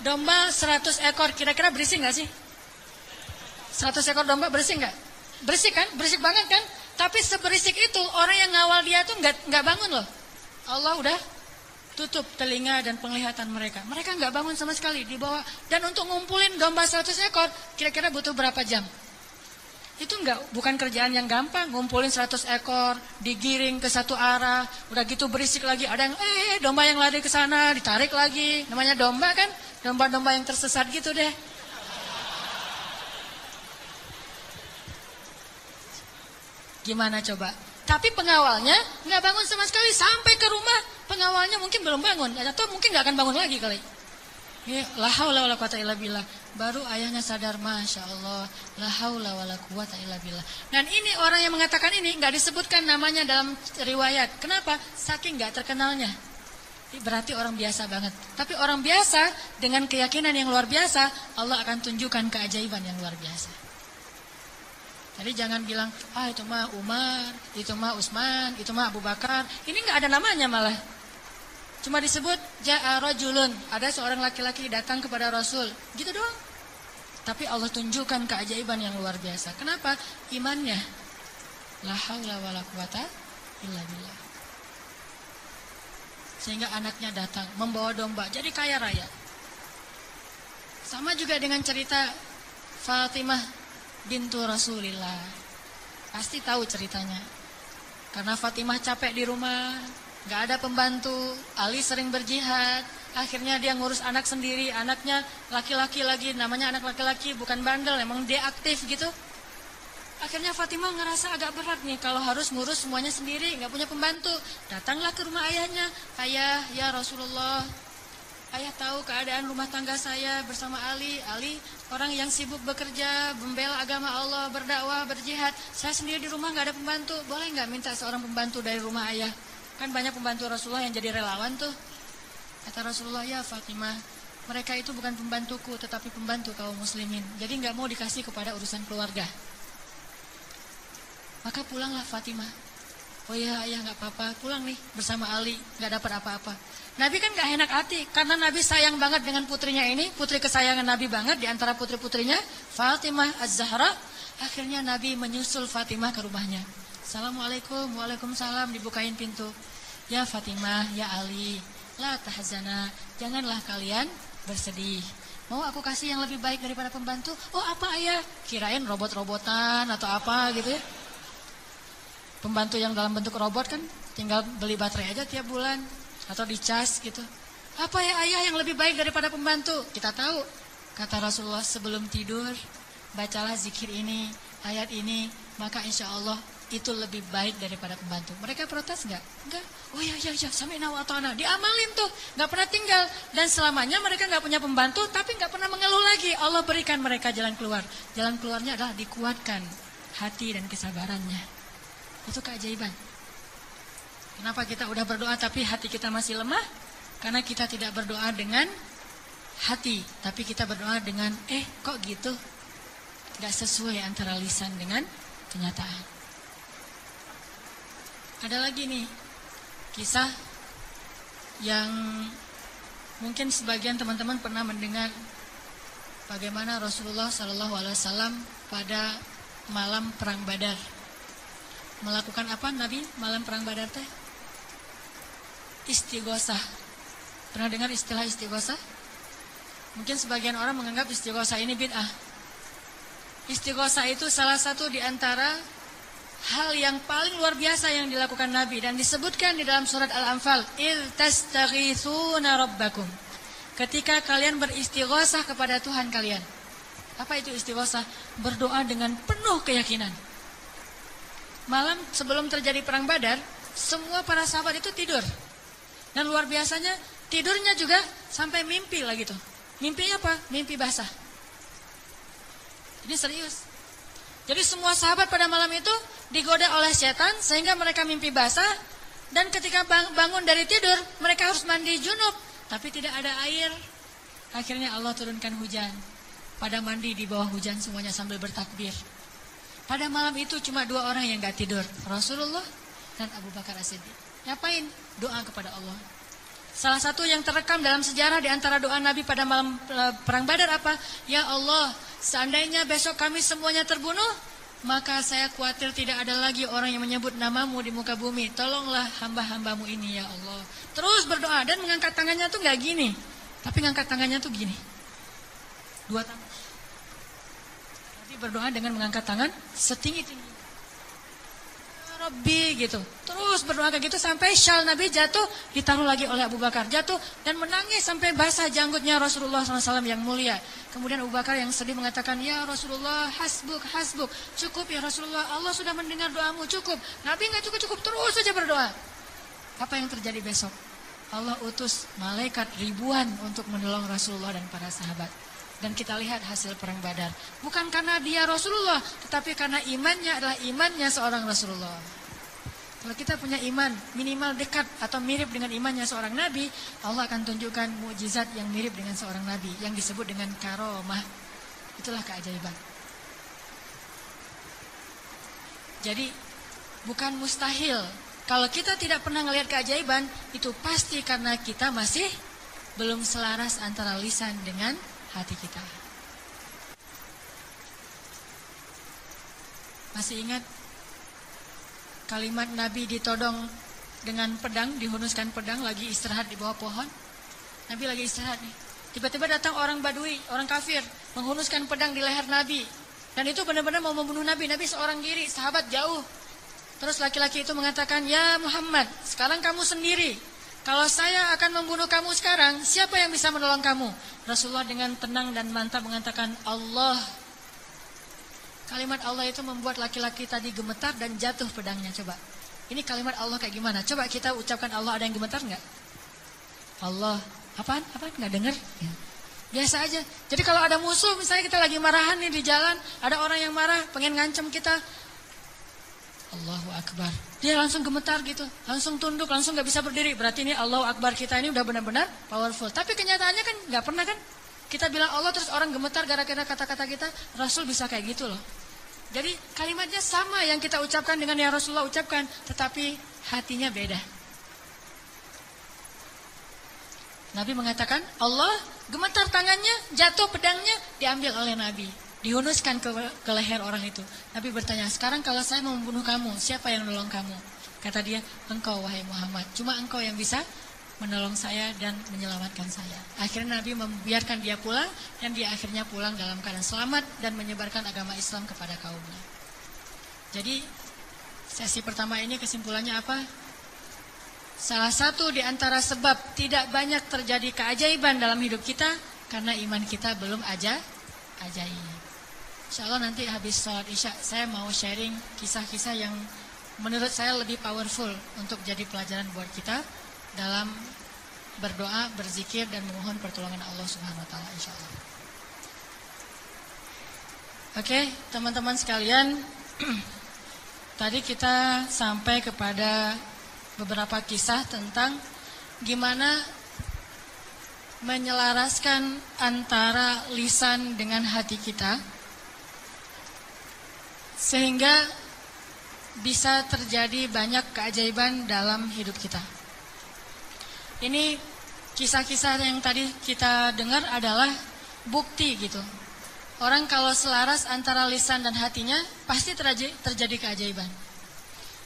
Domba 100 ekor kira-kira berisik nggak sih? 100 ekor domba berisik nggak? Berisik kan? Berisik banget kan? Tapi seberisik itu orang yang ngawal dia tuh nggak bangun loh. Allah udah tutup telinga dan penglihatan mereka. Mereka nggak bangun sama sekali dibawa. Dan untuk ngumpulin domba 100 ekor, kira-kira butuh berapa jam? Itu bukan kerjaan yang gampang. Ngumpulin 100 ekor, digiring ke satu arah, udah gitu berisik lagi. Ada yang domba yang lari ke sana, ditarik lagi. Namanya domba kan? Domba-domba yang tersesat gitu deh. Gimana coba? Tapi pengawalnya nggak bangun sama sekali sampai ke rumah. Pengawalnya mungkin belum bangun atau mungkin nggak akan bangun lagi kali. La haula wala quwata illa billah. Baru ayahnya sadar, Masya Allah, la haula wala quwata illa billah. Dan ini orang yang mengatakan ini nggak disebutkan namanya dalam riwayat. Kenapa? Saking nggak terkenalnya. Berarti orang biasa banget. Tapi orang biasa dengan keyakinan yang luar biasa, Allah akan tunjukkan keajaiban yang luar biasa. Jadi jangan bilang, itu mah Umar, itu mah Utsman, itu mah Abu Bakar. Ini nggak ada namanya malah. Cuma disebut ja'a rajulun, ada seorang laki-laki datang kepada Rasul. Gitu doang. Tapi Allah tunjukkan keajaiban yang luar biasa. Kenapa? Imannya. La haula wala quwata illa billah. Sehingga anaknya datang membawa domba, jadi kaya raya. Sama juga dengan cerita Fatimah bintu Rasulillah. Pasti tahu ceritanya. Karena Fatimah capek di rumah, gak ada pembantu. Ali sering berjihad. Akhirnya dia ngurus anak sendiri. Anaknya laki-laki lagi. Namanya anak laki-laki, bukan bandel. Emang dia aktif gitu. Akhirnya Fatimah ngerasa agak berat nih kalau harus ngurus semuanya sendiri, gak punya pembantu. Datanglah ke rumah ayahnya. Ayah, ya Rasulullah, ayah tahu keadaan rumah tangga saya bersama Ali. Ali orang yang sibuk bekerja, membela agama Allah, berdakwah, berjihad. Saya sendiri di rumah gak ada pembantu. Boleh gak minta seorang pembantu dari rumah ayah? Kan banyak pembantu Rasulullah yang jadi relawan tuh. Kata Rasulullah, ya Fatimah, mereka itu bukan pembantuku tetapi pembantu kaum muslimin. Jadi gak mau dikasih kepada urusan keluarga. Maka pulanglah Fatimah. Oh ya ayah gak apa-apa, pulang nih bersama Ali, gak dapat apa-apa. Nabi kan gak enak hati, karena Nabi sayang banget dengan putrinya ini, putri kesayangan Nabi banget, di antara putri-putrinya, Fatimah Az-Zahra. Akhirnya Nabi menyusul Fatimah ke rumahnya. Assalamualaikum, waalaikumsalam, dibukain pintu. Ya Fatimah, ya Ali, la tahzana, janganlah kalian bersedih. Mau aku kasih yang lebih baik daripada pembantu? Oh apa ayah? Kirain robot-robotan atau apa gitu ya. Pembantu yang dalam bentuk robot kan tinggal beli baterai aja tiap bulan atau dicas gitu. Apa ya ayah yang lebih baik daripada pembantu? Kita tahu, kata Rasulullah sebelum tidur, bacalah zikir ini, ayat ini, maka insya Allah itu lebih baik daripada pembantu. Mereka protes enggak? Enggak. Oh ya, sami'na wa ata'na. Diamalin tuh, enggak pernah tinggal. Dan selamanya mereka enggak punya pembantu, tapi enggak pernah mengeluh lagi. Allah berikan mereka jalan keluar. Jalan keluarnya adalah dikuatkan hati dan kesabarannya. Itu keajaiban. Kenapa kita udah berdoa tapi hati kita masih lemah? Karena kita tidak berdoa dengan hati, tapi kita berdoa dengan kok gitu? Enggak sesuai antara lisan dengan kenyataan. Ada lagi nih kisah yang mungkin sebagian teman-teman pernah mendengar bagaimana Rasulullah SAW pada malam perang Badar melakukan apa Nabi malam perang Badar teh? Istighosah. Pernah dengar istilah istighosah? Mungkin sebagian orang menganggap istighosah ini bid'ah. Istighosah itu salah satu di antara hal yang paling luar biasa yang dilakukan Nabi dan disebutkan di dalam surat Al-Anfal, "Idz tastaghitsuna rabbakum." Ketika kalian beristighosah kepada Tuhan kalian. Apa itu istighosah? Berdoa dengan penuh keyakinan. Malam sebelum terjadi perang Badar, semua para sahabat itu tidur. Dan luar biasanya tidurnya juga sampai mimpi lah gitu. Mimpinya apa? Mimpi basah. Ini serius. Jadi semua sahabat pada malam itu digoda oleh setan sehingga mereka mimpi basah. Dan ketika bangun dari tidur mereka harus mandi junub. Tapi tidak ada air. Akhirnya Allah turunkan hujan. Pada mandi di bawah hujan semuanya sambil bertakbir. Pada malam itu cuma 2 orang yang gak tidur. Rasulullah dan Abu Bakar As-Siddiq. Ngapain? Doa kepada Allah. Salah satu yang terekam dalam sejarah di antara doa Nabi pada malam perang Badar apa? Ya Allah, seandainya besok kami semuanya terbunuh, maka saya khawatir tidak ada lagi orang yang menyebut namamu di muka bumi. Tolonglah hamba-hambamu ini ya Allah. Terus berdoa dan mengangkat tangannya tuh gak gini. Tapi mengangkat tangannya tuh gini. 2 tangan. Tapi berdoa dengan mengangkat tangan setinggi-tinggi. Rabbi gitu. Terus berdoa kayak gitu sampai syal Nabi jatuh, ditaruh lagi oleh Abu Bakar. Jatuh dan menangis sampai basah janggutnya Rasulullah SAW yang mulia. Kemudian Abu Bakar yang sedih mengatakan, ya Rasulullah, hasbuk, hasbuk. Cukup ya Rasulullah, Allah sudah mendengar doamu, cukup. Nabi gak cukup-cukup, terus saja berdoa. Apa yang terjadi besok? Allah utus malaikat ribuan untuk menolong Rasulullah dan para sahabat. Dan kita lihat hasil perang Badar. Bukan karena dia Rasulullah, tetapi karena imannya adalah imannya seorang Rasulullah. Kalau kita punya iman minimal dekat atau mirip dengan imannya seorang Nabi, Allah akan tunjukkan mukjizat yang mirip dengan seorang Nabi yang disebut dengan karomah. Itulah keajaiban. Jadi bukan mustahil. Kalau kita tidak pernah melihat keajaiban, itu pasti karena kita masih belum selaras antara lisan dengan hati kita. Masih ingat kalimat Nabi ditodong dengan pedang, dihunuskan pedang, lagi istirahat di bawah pohon. Nabi lagi istirahat nih. Tiba-tiba datang orang Badui, orang kafir, menghunuskan pedang di leher Nabi. Dan itu benar-benar mau membunuh Nabi. Nabi seorang diri, sahabat jauh. Terus laki-laki itu mengatakan, ya Muhammad, sekarang kamu sendiri. Kalau saya akan membunuh kamu sekarang, siapa yang bisa menolong kamu? Rasulullah dengan tenang dan mantap mengatakan, Allah. Kalimat Allah itu membuat laki-laki tadi gemetar dan jatuh pedangnya. Coba, ini kalimat Allah kayak gimana? Coba kita ucapkan Allah, ada yang gemetar nggak? Allah, apaan? Nggak dengar? Ya. Biasa aja. Jadi kalau ada musuh, misalnya kita lagi marahan nih di jalan, ada orang yang marah, pengen ngancem kita, Allahu Akbar. Dia langsung gemetar gitu, langsung tunduk, langsung gak bisa berdiri. Berarti ini Allahu Akbar kita ini udah benar-benar powerful. Tapi kenyataannya kan gak pernah kan. Kita bilang Allah terus orang gemetar gara-gara kata-kata kita. Rasul bisa kayak gitu loh. Jadi kalimatnya sama yang kita ucapkan dengan yang Rasulullah ucapkan. Tetapi hatinya beda. Nabi mengatakan Allah, gemetar tangannya, jatuh pedangnya, diambil oleh Nabi. Dihunuskan ke leher orang itu. Nabi bertanya, sekarang kalau saya mau membunuh kamu, siapa yang menolong kamu? Kata dia, engkau wahai Muhammad. Cuma engkau yang bisa menolong saya dan menyelamatkan saya. Akhirnya Nabi membiarkan dia pulang, dan dia akhirnya pulang dalam keadaan selamat dan menyebarkan agama Islam kepada kaumnya. Jadi sesi pertama ini kesimpulannya apa? Salah satu di antara sebab tidak banyak terjadi keajaiban dalam hidup kita karena iman kita belum ajaib. Insya Allah nanti habis sholat isya saya mau sharing kisah-kisah yang menurut saya lebih powerful untuk jadi pelajaran buat kita dalam berdoa, berzikir dan memohon pertolongan Allah Subhanahu wa taala insya Allah. Oke, teman-teman sekalian, tadi kita sampai kepada beberapa kisah tentang gimana menyelaraskan antara lisan dengan hati kita sehingga bisa terjadi banyak keajaiban dalam hidup kita. Ini kisah-kisah yang tadi kita dengar adalah bukti gitu. Orang kalau selaras antara lisan dan hatinya pasti terjadi keajaiban.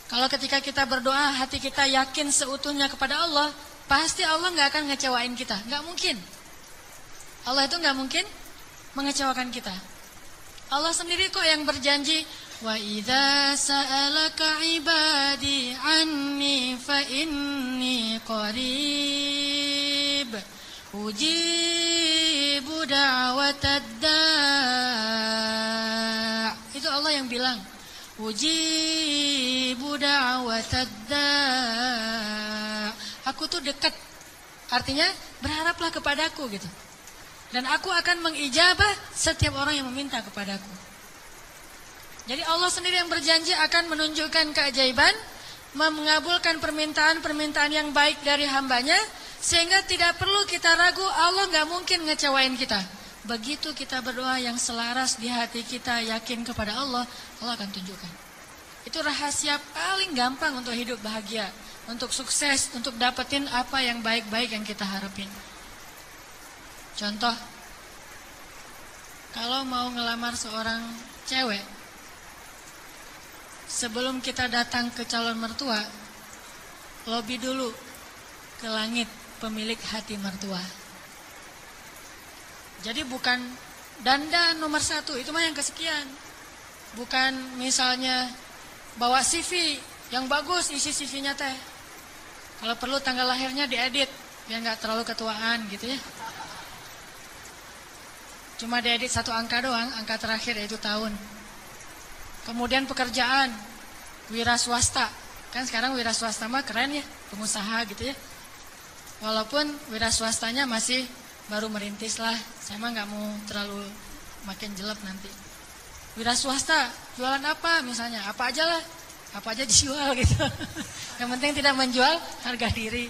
Kalau ketika kita berdoa hati kita yakin seutuhnya kepada Allah, pasti Allah gak akan ngecewain kita. Gak mungkin. Allah itu gak mungkin mengecewakan kita. Allah sendiri kok yang berjanji, wa idza sa'alaka ibadi anni fa inni qarib ujibu da'watad da'. Itu Allah yang bilang, ujibu da'watad da'. Aku tuh dekat. Artinya berharaplah kepadaku gitu. Dan aku akan mengijabah setiap orang yang meminta kepadaku. Jadi Allah sendiri yang berjanji akan menunjukkan keajaiban, mengabulkan permintaan-permintaan yang baik dari hambanya, sehingga tidak perlu kita ragu, Allah gak mungkin ngecewain kita. Begitu kita berdoa yang selaras di hati kita, yakin kepada Allah, Allah akan tunjukkan. Itu rahasia paling gampang untuk hidup bahagia, untuk sukses, untuk dapetin apa yang baik-baik yang kita harapin. Contoh, kalau mau ngelamar seorang cewek, sebelum kita datang ke calon mertua, lobi dulu ke langit pemilik hati mertua. Jadi bukan dandan nomor 1, itu mah yang kesekian. Bukan misalnya bawa CV yang bagus, isi CV-nya teh. Kalau perlu tanggal lahirnya diedit, biar gak terlalu ketuaan gitu ya. Cuma diedit 1 angka doang, angka terakhir yaitu tahun. Kemudian pekerjaan, wira swasta. Kan sekarang wira swasta mah keren ya, pengusaha gitu ya. Walaupun wira swastanya masih baru merintis lah. Saya mah gak mau terlalu makin jelek nanti. Wira swasta, jualan apa misalnya, apa aja lah. Apa aja dijual gitu. Yang penting tidak menjual harga diri.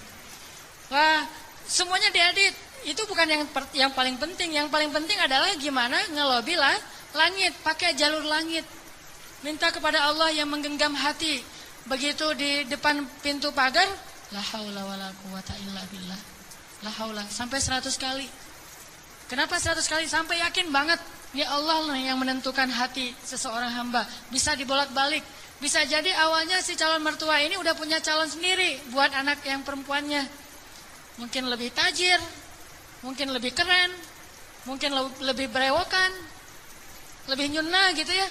Wah, semuanya diedit. Itu bukan yang paling penting. Yang paling penting adalah gimana ngelobi langit, pakai jalur langit. Minta kepada Allah yang menggenggam hati. Begitu di depan pintu pagar, la haula wala quwata illa billah. La haula sampai 100 kali. Kenapa 100 kali? Sampai yakin banget ya Allah yang menentukan hati seseorang hamba. Bisa dibolak-balik. Bisa jadi awalnya si calon mertua ini udah punya calon sendiri buat anak yang perempuannya. Mungkin lebih tajir, mungkin lebih keren, mungkin lebih berewokan, lebih nyuna gitu ya.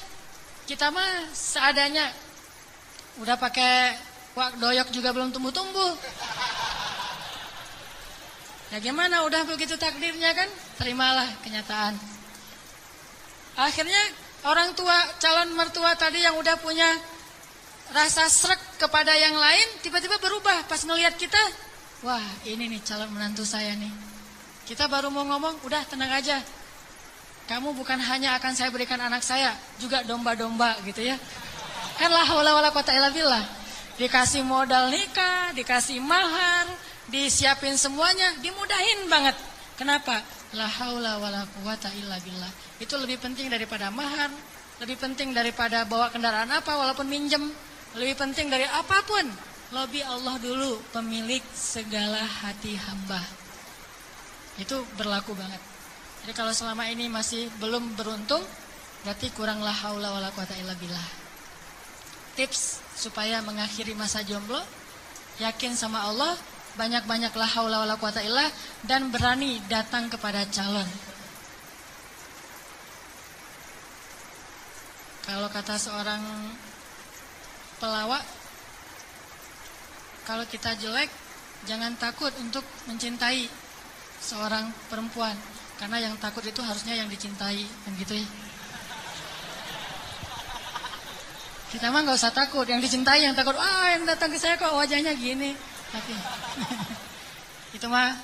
Kita mah seadanya, udah pakai wak doyok juga belum tumbuh-tumbuh. Ya gimana, udah begitu takdirnya kan, terimalah kenyataan. Akhirnya orang tua, calon mertua tadi yang udah punya rasa srek kepada yang lain, tiba-tiba berubah pas ngelihat kita. Wah, ini nih calon menantu saya nih. Kita baru mau ngomong, udah tenang aja. Kamu bukan hanya akan saya berikan anak saya, juga domba-domba gitu ya. Kan la haula wala quwata illa billah. Dikasih modal nikah, dikasih mahar, disiapin semuanya, dimudahin banget. Kenapa? La haula wala quwata illa billah. Itu lebih penting daripada mahar, lebih penting daripada bawa kendaraan apa walaupun minjem, lebih penting dari apapun. Lobi Allah dulu, pemilik segala hati hamba. Itu berlaku banget. Jadi kalau selama ini masih belum beruntung, Berarti kurang la haula wala quwata illa billah. Tips supaya mengakhiri masa jomblo, yakin sama Allah, banyak-banyak la haula wala quwata illa, dan berani datang kepada calon. Kalau kata seorang pelawak, kalau kita jelek, jangan takut untuk mencintai seorang perempuan, karena yang takut itu harusnya yang dicintai, kan gitu ya. Kita mah nggak usah takut, yang dicintai yang takut. Yang datang ke saya kok wajahnya gini. Tapi itu mah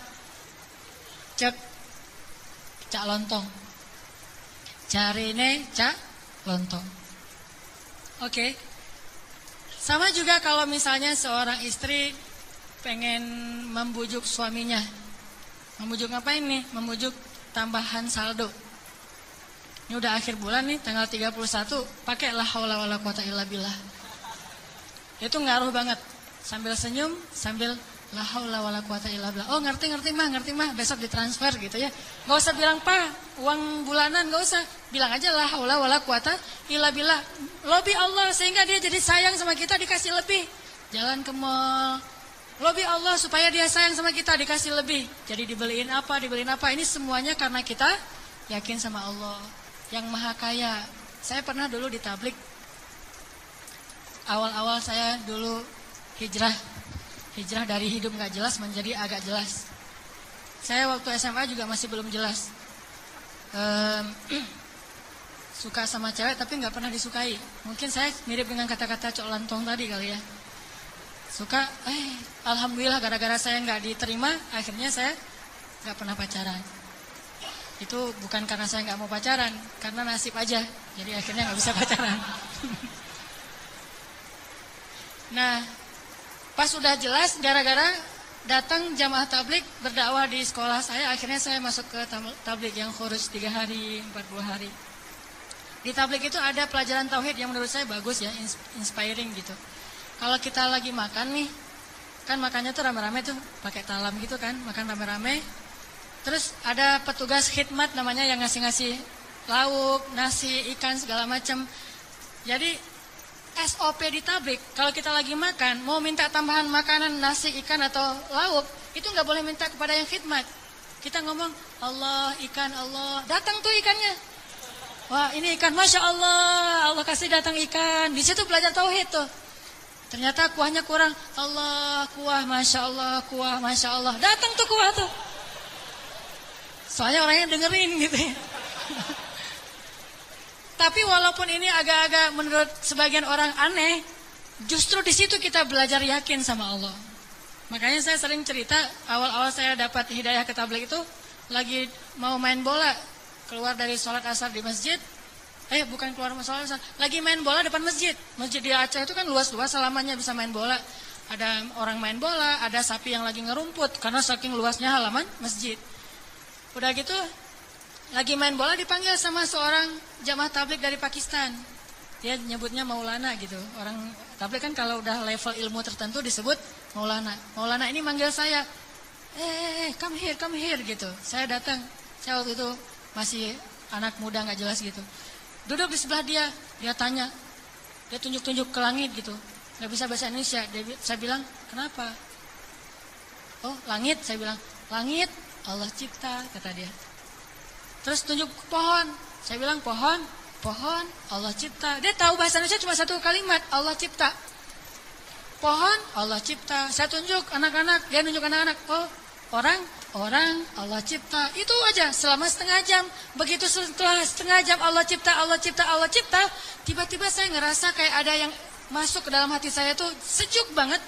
cak lontong. Cari ini cak lontong. Oke. Sama juga kalau misalnya seorang istri pengen membujuk suaminya. Membujuk ngapain nih? Membujuk tambahan saldo. Ini udah akhir bulan nih, tanggal 31, pakai la haula wala quwata illa billah. Itu ngaruh banget. Sambil senyum, sambil la haula wala quwata illa billah. Oh, ngerti mah, besok ditransfer gitu ya. Gak usah bilang, "Pak, uang bulanan," gak usah. Bilang aja la haula wala quwata illa billah. Lobby Allah sehingga dia jadi sayang sama kita, dikasih lebih. Jalan ke mall, lobby Allah supaya dia sayang sama kita, dikasih lebih. Jadi dibeliin apa. Ini semuanya karena kita yakin sama Allah yang maha kaya. Saya pernah dulu di tablik. Awal-awal saya dulu hijrah dari hidup gak jelas menjadi agak jelas. Saya waktu SMA juga masih belum jelas. Suka sama cewek tapi gak pernah disukai. Mungkin saya mirip dengan kata-kata cok lantong tadi kali ya. Suka, alhamdulillah gara-gara saya gak diterima, akhirnya saya gak pernah pacaran. Itu bukan karena saya nggak mau pacaran, karena nasib aja. Jadi akhirnya nggak bisa pacaran. Nah, pas sudah jelas, gara-gara datang jamaah tablik berdakwah di sekolah saya, akhirnya saya masuk ke tablik yang khusus 3 hari, 40 hari. Di tablik itu ada pelajaran tauhid yang menurut saya bagus ya, inspiring gitu. Kalau kita lagi makan nih, kan makannya tuh rame-rame tuh, pakai talam gitu kan, makan rame-rame. Terus ada petugas khidmat namanya yang ngasih-ngasih lauk, nasi, ikan, segala macam. Jadi SOP di tablik, kalau kita lagi makan, mau minta tambahan makanan, nasi, ikan, atau lauk, itu nggak boleh minta kepada yang khidmat. Kita ngomong, Allah, ikan, Allah. Datang tuh ikannya. Wah, ini ikan, Masya Allah, Allah kasih datang ikan. Di situ belajar tauhid tuh. Ternyata kuahnya kurang. Allah, kuah, Masya Allah, kuah, Masya Allah. Datang tuh kuah tuh. Soalnya orangnya dengerin gitu ya. Tapi walaupun ini agak-agak menurut sebagian orang aneh, justru di situ kita belajar yakin sama Allah. Makanya saya sering cerita, awal-awal saya dapat hidayah ke tabligh itu, lagi mau main bola, keluar dari sholat asar di masjid, bukan keluar sholat asar, lagi main bola depan masjid. Masjid di Aceh itu kan luas-luas, halamannya bisa main bola. Ada orang main bola, ada sapi yang lagi ngerumput, karena saking luasnya halaman masjid. Udah gitu, lagi main bola dipanggil sama seorang jamaah tabligh dari Pakistan. Dia nyebutnya Maulana gitu. Orang tabligh kan kalau udah level ilmu tertentu disebut Maulana. Maulana ini manggil saya, come here gitu. Saya datang. Saya waktu itu masih anak muda gak jelas gitu. Duduk di sebelah dia tanya. Dia tunjuk-tunjuk ke langit gitu. Gak bisa bahasa Indonesia. Saya bilang, kenapa? Oh, langit. Saya bilang, langit Allah cipta, kata dia. Terus tunjuk pohon. Saya bilang, pohon Allah cipta. Dia tahu bahasa Indonesia cuma satu kalimat, Allah cipta. Pohon Allah cipta. Saya tunjuk anak-anak, dia nunjuk anak-anak. Oh, orang Allah cipta. Itu aja selama setengah jam. Begitu setelah setengah jam Allah cipta, tiba-tiba saya ngerasa kayak ada yang masuk ke dalam hati saya tuh sejuk banget.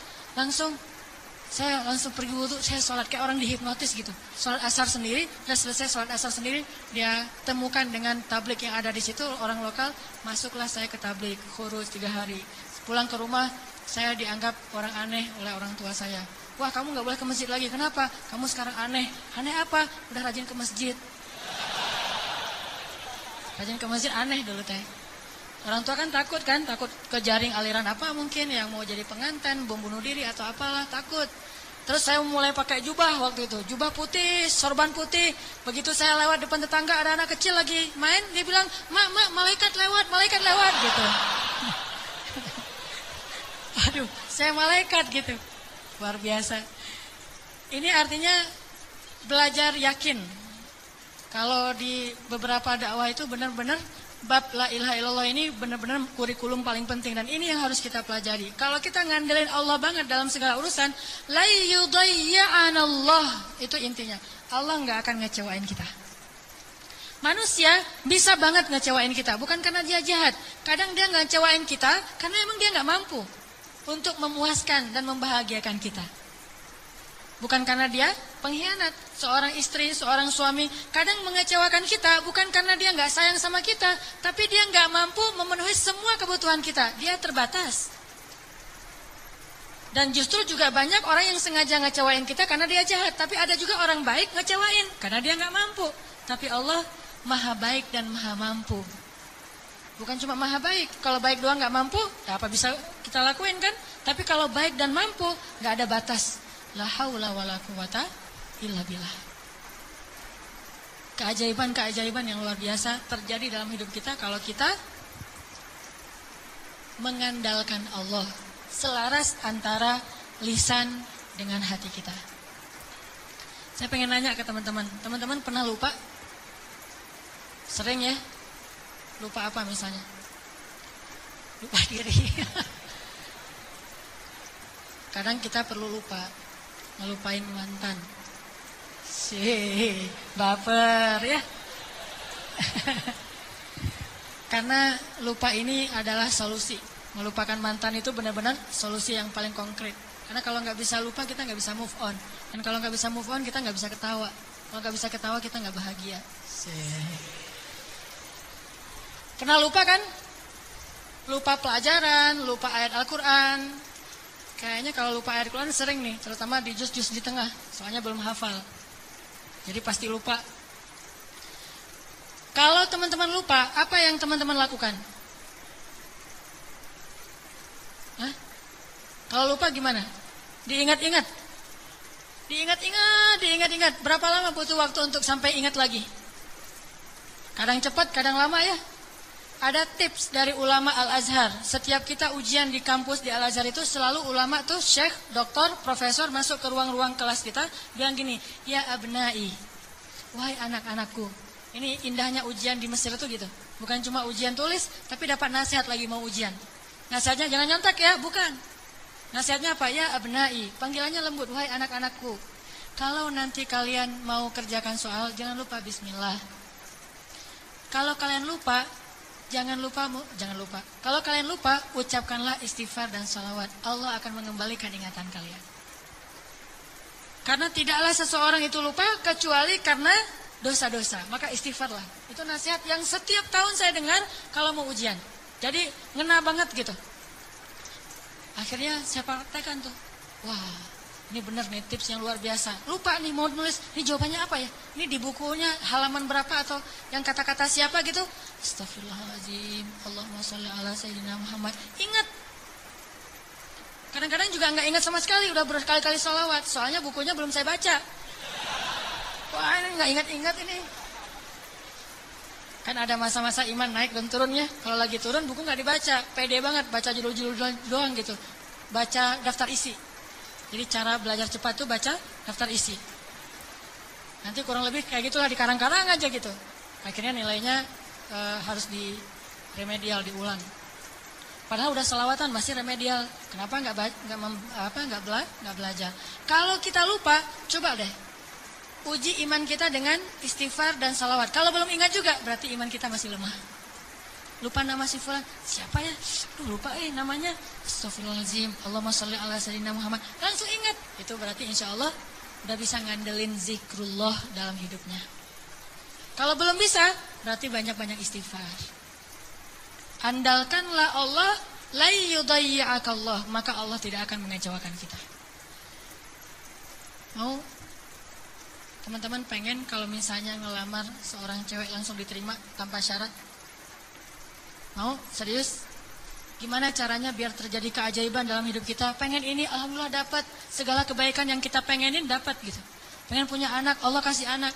Saya langsung pergi wudhu, saya sholat kayak orang dihipnotis gitu. Sholat asar sendiri, dan selesai sholat asar sendiri, dia temukan dengan tabligh yang ada di situ, orang lokal, masuklah saya ke tabligh, khurus 3 hari. Pulang ke rumah, saya dianggap orang aneh oleh orang tua saya. Wah, kamu gak boleh ke masjid lagi, kenapa? Kamu sekarang aneh. Aneh apa? Udah rajin ke masjid. Rajin ke masjid aneh dulu teh. Orang tua kan takut ke jaring aliran apa mungkin yang mau jadi pengantin, bom bunuh diri atau apalah, takut. Terus saya mulai pakai jubah waktu itu, jubah putih, sorban putih. Begitu saya lewat depan tetangga, ada anak kecil lagi main, dia bilang, mak, malaikat lewat gitu. Aduh, saya malaikat gitu, luar biasa. Ini artinya belajar yakin. Kalau di beberapa dakwah itu benar-benar bab la ilaha illallah ini benar-benar kurikulum paling penting, dan ini yang harus kita pelajari. Kalau kita ngandelin Allah banget dalam segala urusan, la yudayya'anallah, itu intinya. Allah nggak akan ngecewain kita. Manusia bisa banget ngecewain kita, bukan karena dia jahat. Kadang dia nggak ngecewain kita karena emang dia nggak mampu untuk memuaskan dan membahagiakan kita. Bukan karena dia pengkhianat. Seorang istri, seorang suami kadang mengecewakan kita bukan karena dia nggak sayang sama kita, tapi dia nggak mampu memenuhi semua kebutuhan kita. Dia terbatas. Dan justru juga banyak orang yang sengaja ngecewain kita karena dia jahat, tapi ada juga orang baik ngecewain karena dia nggak mampu. Tapi Allah maha baik dan maha mampu. Bukan cuma maha baik, kalau baik doang nggak mampu, ya apa bisa kita lakuin kan? Tapi kalau baik dan mampu, nggak ada batas. La haula wala quwata illa billah. Keajaiban-keajaiban yang luar biasa terjadi dalam hidup kita kalau kita mengandalkan Allah, selaras antara lisan dengan hati kita. Saya pengen nanya ke teman-teman, teman-teman pernah lupa? Sering ya? Lupa apa misalnya? Lupa diri. Kadang kita perlu lupa. Ngelupain mantan. Baper ya. Karena lupa ini adalah solusi. Melupakan mantan itu benar-benar solusi yang paling konkret. Karena kalau nggak bisa lupa, kita nggak bisa move on. Dan kalau nggak bisa move on, kita nggak bisa ketawa. Kalau nggak bisa ketawa, kita nggak bahagia. Pernah lupa kan? Lupa pelajaran, lupa ayat Al-Quran. Kayaknya kalau lupa ayat Al-Quran sering nih, terutama di juz-juz di tengah. Soalnya belum hafal. Jadi pasti lupa. Kalau teman-teman lupa, apa yang teman-teman lakukan? Hah? Kalau lupa gimana? Diingat-ingat. Diingat-ingat. Berapa lama butuh waktu untuk sampai ingat lagi? Kadang cepat, kadang lama ya. Ada tips dari ulama Al-Azhar. Setiap kita ujian di kampus di Al-Azhar itu selalu ulama tuh syekh, doktor, profesor masuk ke ruang-ruang kelas kita bilang gini, ya abnai, wahai anak-anakku. Ini indahnya ujian di Mesir itu gitu. Bukan cuma ujian tulis, tapi dapat nasihat lagi mau ujian. Nasihatnya jangan nyontek ya, bukan. Nasihatnya apa? Ya abnai, panggilannya lembut, wahai anak-anakku. Kalau nanti kalian mau kerjakan soal, jangan lupa bismillah. Kalau kalian lupa, jangan lupa. Kalau kalian lupa, ucapkanlah istighfar dan salawat. Allah akan mengembalikan ingatan kalian. Karena tidaklah seseorang itu lupa kecuali karena dosa-dosa. Maka istighfarlah. Itu nasihat yang setiap tahun saya dengar kalau mau ujian. Jadi ngena banget gitu. Akhirnya saya praktekkan tuh. Wah, ini benar nih tips yang luar biasa. Lupa nih mau nulis, ini jawabannya apa ya? Ini di bukunya halaman berapa atau yang kata-kata siapa gitu? Astagfirullahaladzim, Allahumma sholli ala sayyidina Muhammad. Ingat. Kadang-kadang juga nggak ingat sama sekali, udah berkali-kali sholawat. Soalnya bukunya belum saya baca. Wah, ini nggak ingat-ingat ini. Kan ada masa-masa iman naik dan turunnya. Kalau lagi turun buku nggak dibaca, pede banget baca judul-judul doang gitu. Baca daftar isi. Jadi cara belajar cepat tuh baca daftar isi. Nanti kurang lebih kayak gitulah, di karang-karang aja gitu. Akhirnya nilainya harus di remedial, diulang. Padahal udah selawatan masih remedial. Kenapa nggak belajar? Kalau kita lupa, coba deh uji iman kita dengan istighfar dan salawat. Kalau belum ingat juga, berarti iman kita masih lemah. Lupa nama si fulan, siapa ya? Lupa namanya. Astagfirullahaladzim, Allahumma sholli ala sayyidina Muhammad. Langsung ingat. Itu berarti insya Allah udah bisa ngandelin zikrullah dalam hidupnya. Kalau belum bisa, berarti banyak-banyak istighfar. Andalkanlah Allah, la yudayya'akallah, maka Allah tidak akan mengecewakan kita. Mau? Teman-teman pengen kalau misalnya ngelamar seorang cewek langsung diterima tanpa syarat? Mau? Serius? Gimana caranya biar terjadi keajaiban dalam hidup kita? Pengen ini, alhamdulillah dapat. Segala kebaikan yang kita pengenin dapat gitu. Pengen punya anak, Allah kasih anak.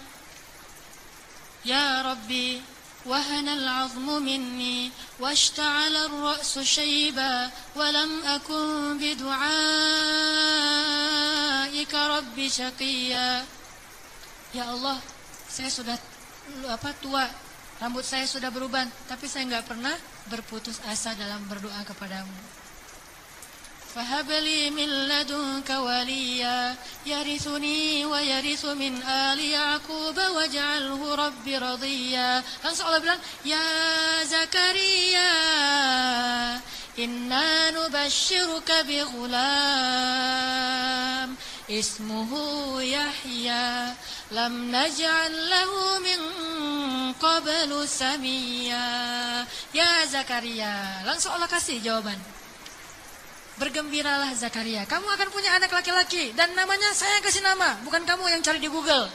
Ya Rabbi, wahana al-'azmu minni, washta'ala ar-ra'su shayba, walam akun bidu'aika Rabbi syaqiyya. Ya Allah, saya sudah tua, rambut saya sudah beruban, tapi saya enggak pernah berputus asa dalam berdoa kepadamu. Fahabli min ladunka waliya yarithuni wa yarithu min ali Yaqub waj'alhu rabbi radiyya. Langsung Allah bilang, ya Zakaria, inna nubashshiruka bi ghulam ismuhu Yahya lam naj'al lahu min qablu samiyya. Ya Zakaria, langsung Allah kasih jawaban. Bergembiralah Zakaria, kamu akan punya anak laki-laki dan namanya saya kasih nama, bukan kamu yang cari di Google.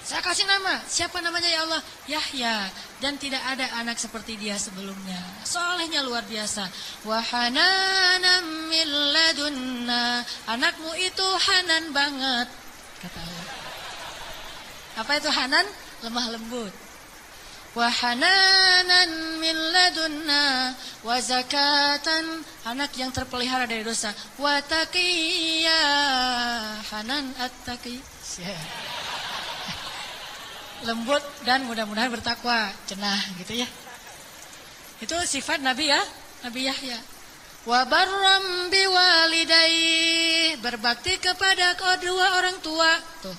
Saya kasih nama, siapa namanya ya Allah? Yahya, dan tidak ada anak seperti dia sebelumnya. Solehnya luar biasa. Wa hananan min ladunna, anakmu itu hanan banget, kata Allah. Apa itu hanan? Lemah lembut. Wa hananan min ladunna wa zakatan, anak yang terpelihara dari dosa. Wa taqiyya, hanan at-taqi, lembut dan mudah-mudahan bertakwa, cenah gitu ya. Itu sifat Nabi ya, Nabi Yahya. Wa barram biwalidayhi, berbakti kepada kedua orang tua. Tuh,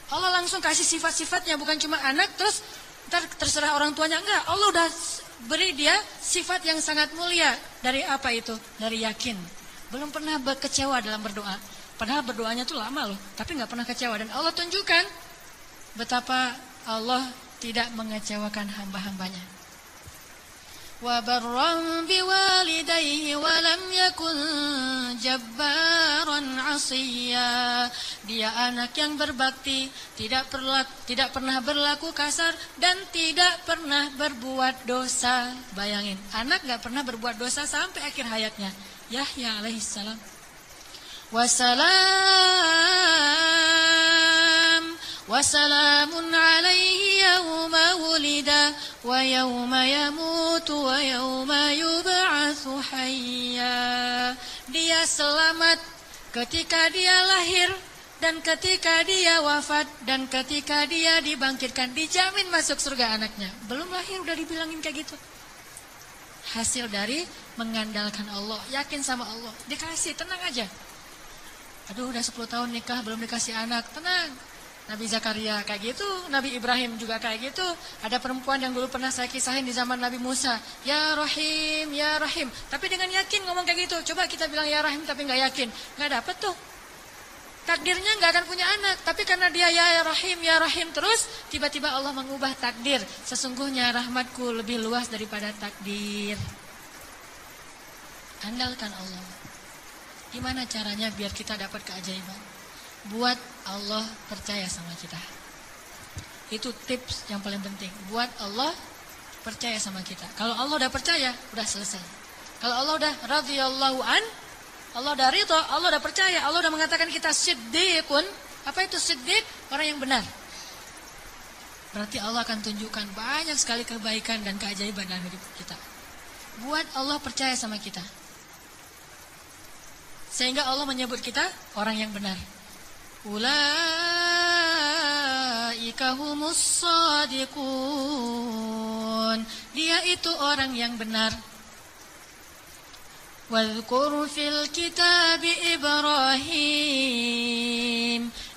Allah langsung kasih sifat-sifatnya, bukan cuma anak terus ntar terserah orang tuanya, enggak. Allah udah beri dia sifat yang sangat mulia. Dari apa itu? Dari yakin. Belum pernah kecewa dalam berdoa. Padahal berdoanya tuh lama loh, tapi enggak pernah kecewa. Dan Allah tunjukkan betapa Allah tidak mengecewakan hamba-hambanya. Wa barran biwalidayhi wa lam yakun jabbaran 'asiyya. Dia anak yang berbakti, tidak pernah berlaku kasar dan tidak pernah berbuat dosa. Bayangin, anak enggak pernah berbuat dosa sampai akhir hayatnya. Yahya alaihissalam. Wassalamun alaihi yawma wulida wa yawma yamutu wa yawma yub'atsu hayya. Dia selamat ketika dia lahir dan ketika dia wafat dan ketika dia dibangkitkan. Dijamin masuk surga anaknya. Belum lahir udah dibilangin kayak gitu. Hasil dari mengandalkan Allah, yakin sama Allah. Dikasih, tenang aja. Aduh udah 10 tahun nikah belum dikasih anak, tenang. Nabi Zakaria kayak gitu, Nabi Ibrahim juga kayak gitu. Ada perempuan yang dulu pernah saya kisahin di zaman Nabi Musa, ya Rahim, ya Rahim. Tapi dengan yakin ngomong kayak gitu. Coba kita bilang ya Rahim tapi gak yakin, gak dapet tuh. Takdirnya gak akan punya anak. Tapi karena dia ya Rahim terus, tiba-tiba Allah mengubah takdir. Sesungguhnya rahmatku lebih luas daripada takdir. Andalkan Allah. Gimana caranya biar kita dapat keajaiban? Buat Allah percaya sama kita. Itu tips yang paling penting. Buat Allah percaya sama kita. Kalau Allah udah percaya, udah selesai. Kalau Allah udah radhiyallahu an, Allah udah ridha, Allah udah percaya, Allah udah mengatakan kita siddiqun. Apa itu siddiq? Orang yang benar. Berarti Allah akan tunjukkan banyak sekali kebaikan dan keajaiban dalam hidup kita. Buat Allah percaya sama kita. Sehingga Allah menyebut kita orang yang benar. Ulaika humus shadiqun. Dia itu orang yang benar. Wadhkur fil kitabi Ibrahim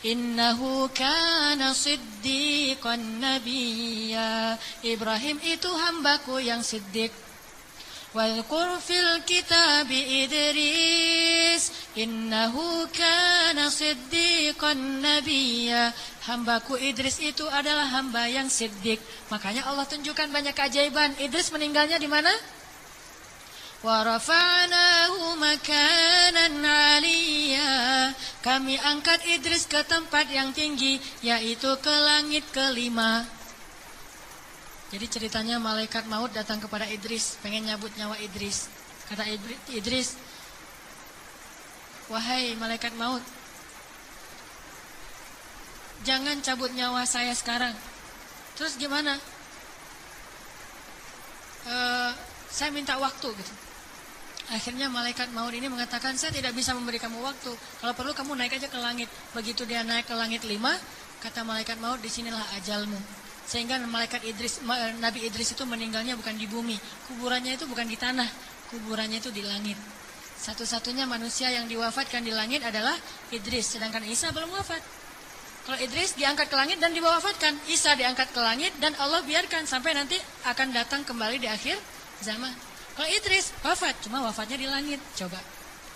innahu kana siddiqan nabiyya. Ibrahim itu hambaku yang siddiq. Wadhkur fil kitabi Idris innahu kana siddiqan nabiyya. Hambaku Idris itu adalah hamba yang siddiq. Makanya Allah tunjukkan banyak keajaiban. Idris meninggalnya di mana? Wa rafa'nahu makanan 'aliyya. Kami angkat Idris ke tempat yang tinggi, yaitu ke langit kelima. Jadi ceritanya malaikat maut datang kepada Idris, pengen nyabut nyawa Idris. Kata Idris, wahai malaikat maut, jangan cabut nyawa saya sekarang. Terus gimana? Saya minta waktu gitu. Akhirnya malaikat maut ini mengatakan, saya tidak bisa memberi kamu waktu. Kalau perlu kamu naik aja ke langit. Begitu dia naik ke langit 5, kata malaikat maut, disinilah ajalmu. Sehingga Nabi Idris itu meninggalnya bukan di bumi. Kuburannya itu bukan di tanah, kuburannya itu di langit. Satu-satunya manusia yang diwafatkan di langit adalah Idris. Sedangkan Isa belum wafat. Kalau Idris diangkat ke langit dan diwafatkan, Isa diangkat ke langit dan Allah biarkan sampai nanti akan datang kembali di akhir zaman. Kalau Idris wafat, cuma wafatnya di langit. Coba,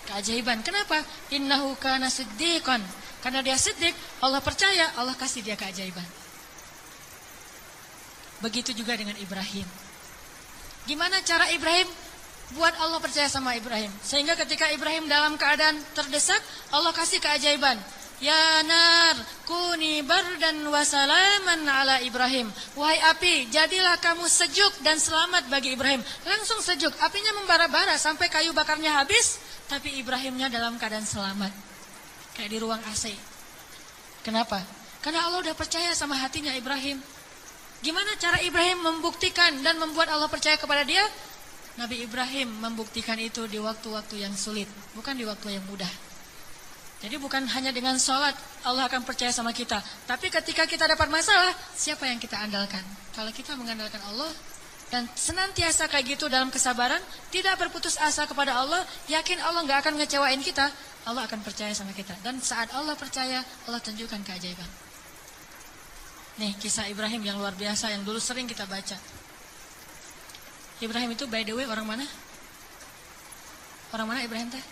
keajaiban. Kenapa? Innahu kana siddiqan. Karena dia siddiq, Allah percaya, Allah kasih dia keajaiban. Begitu juga dengan Ibrahim. Gimana cara Ibrahim buat Allah percaya sama Ibrahim? Sehingga ketika Ibrahim dalam keadaan terdesak, Allah kasih keajaiban. Ya nar, kuni bardan wa salaman ala Ibrahim. Wahai api, jadilah kamu sejuk dan selamat bagi Ibrahim. Langsung sejuk, apinya membara-bara sampai kayu bakarnya habis, tapi Ibrahimnya dalam keadaan selamat. Kayak di ruang AC. Kenapa? Karena Allah udah percaya sama hatinya Ibrahim. Gimana cara Ibrahim membuktikan dan membuat Allah percaya kepada dia? Nabi Ibrahim membuktikan itu di waktu-waktu yang sulit, bukan di waktu yang mudah. Jadi bukan hanya dengan sholat Allah akan percaya sama kita. Tapi ketika kita dapat masalah, siapa yang kita andalkan? Kalau kita mengandalkan Allah dan senantiasa kayak gitu dalam kesabaran, tidak berputus asa kepada Allah, yakin Allah gak akan ngecewain kita, Allah akan percaya sama kita. Dan saat Allah percaya, Allah tunjukkan keajaiban. Nih kisah Ibrahim yang luar biasa yang dulu sering kita baca. Ibrahim itu by the way orang mana? Orang mana Ibrahim teh?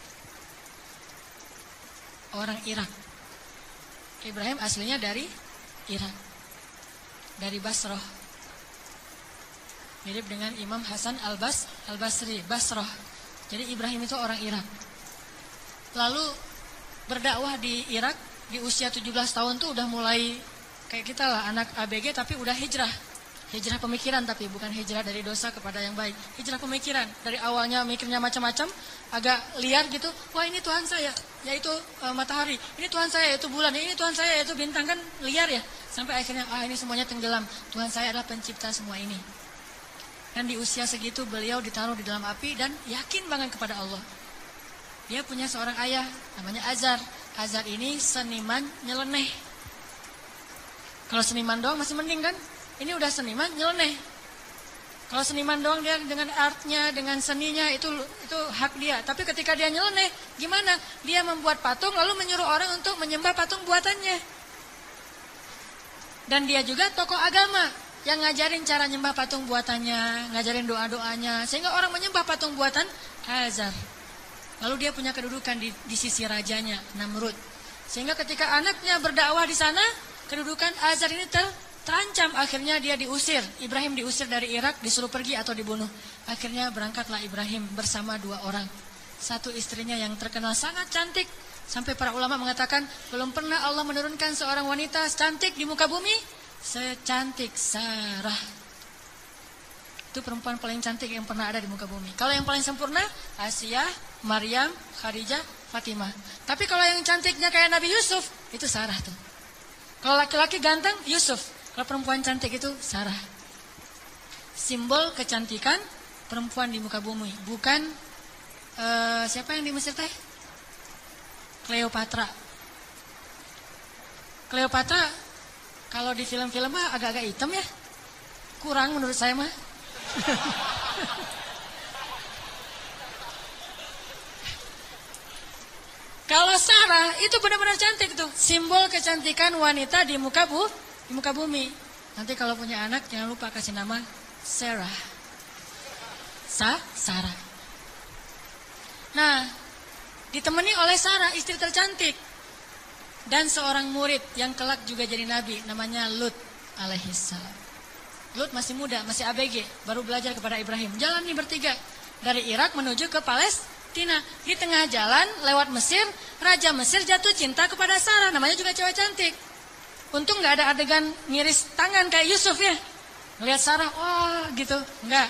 Orang Irak. Ibrahim aslinya dari Irak, dari Basrah. Mirip dengan Imam Hasan al-Basri, Basrah. Jadi Ibrahim itu orang Irak. Lalu berdakwah di Irak di usia 17 tahun tuh udah mulai kayak kita lah, anak ABG tapi udah hijrah. Hijrah pemikiran tapi bukan hijrah dari dosa kepada yang baik. Hijrah pemikiran. Dari awalnya mikirnya macam-macam, agak liar gitu. Wah ini Tuhan saya, yaitu matahari. Ini Tuhan saya, yaitu bulan. Ini Tuhan saya, yaitu bintang, kan liar ya. Sampai akhirnya, ini semuanya tenggelam. Tuhan saya adalah pencipta semua ini. Dan di usia segitu beliau ditaruh di dalam api dan yakin banget kepada Allah. Dia punya seorang ayah, namanya Azar. Azar ini seniman nyeleneh. Kalau seniman doang masih mending kan? Ini udah seniman nyeleneh. Kalau seniman doang dia dengan artnya, dengan seninya itu hak dia. Tapi ketika dia nyeleneh, gimana? Dia membuat patung lalu menyuruh orang untuk menyembah patung buatannya. Dan dia juga tokoh agama yang ngajarin cara nyembah patung buatannya, ngajarin doa-doanya, sehingga orang menyembah patung buatan Azar. Lalu dia punya kedudukan di sisi rajanya, Namrud. Sehingga ketika anaknya berdakwah di sana, kedudukan Azar ini terancam. Akhirnya dia diusir. Ibrahim diusir dari Irak, disuruh pergi atau dibunuh. Akhirnya berangkatlah Ibrahim bersama 2 orang. Satu istrinya yang terkenal sangat cantik. Sampai para ulama mengatakan, belum pernah Allah menurunkan seorang wanita cantik di muka bumi secantik Sarah. Itu perempuan paling cantik yang pernah ada di muka bumi. Kalau yang paling sempurna, Asia, Maryam, Khadijah, Fatimah. Tapi kalau yang cantiknya kayak Nabi Yusuf, itu Sarah tuh. Kalau laki-laki ganteng, Yusuf. Kalau perempuan cantik itu Sarah. Simbol kecantikan perempuan di muka bumi. Bukan siapa yang di Mesir teh? Cleopatra. Cleopatra kalau di film-film mah agak-agak hitam ya. Kurang menurut saya mah. Kalau Sarah itu benar-benar cantik tuh. Simbol kecantikan wanita di muka bumi. Nanti kalau punya anak jangan lupa kasih nama Sarah. Sarah. Nah, ditemani oleh Sarah, istri tercantik. Dan seorang murid yang kelak juga jadi nabi, namanya Lut alaihissalam. Lut masih muda, masih ABG, baru belajar kepada Ibrahim. Jalan nih bertiga dari Irak menuju ke Palestina. Di tengah jalan lewat Mesir, Raja Mesir jatuh cinta kepada Sarah, namanya juga cewek cantik. Untung gak ada adegan ngiris tangan kayak Yusuf ya. Ngelihat Sarah, wah gitu. Enggak.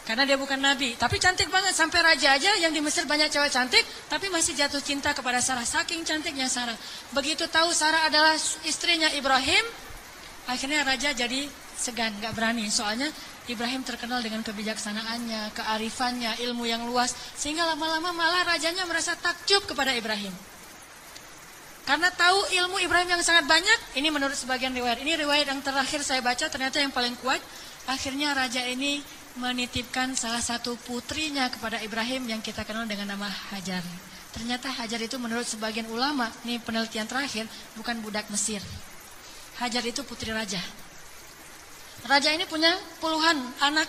Karena dia bukan nabi, tapi cantik banget. Sampai raja aja yang di Mesir banyak cewek cantik, tapi masih jatuh cinta kepada Sarah. Saking cantiknya Sarah. Begitu tahu Sarah adalah istrinya Ibrahim, akhirnya raja jadi segan, gak berani. Soalnya Ibrahim terkenal dengan kebijaksanaannya, kearifannya, ilmu yang luas. Sehingga lama-lama malah rajanya merasa takjub kepada Ibrahim. Karena tahu ilmu Ibrahim yang sangat banyak, ini menurut sebagian riwayat. Ini riwayat yang terakhir saya baca, ternyata yang paling kuat. Akhirnya raja ini menitipkan salah satu putrinya kepada Ibrahim yang kita kenal dengan nama Hajar. Ternyata Hajar itu menurut sebagian ulama, ini penelitian terakhir, bukan budak Mesir. Hajar itu putri raja. Raja ini punya puluhan anak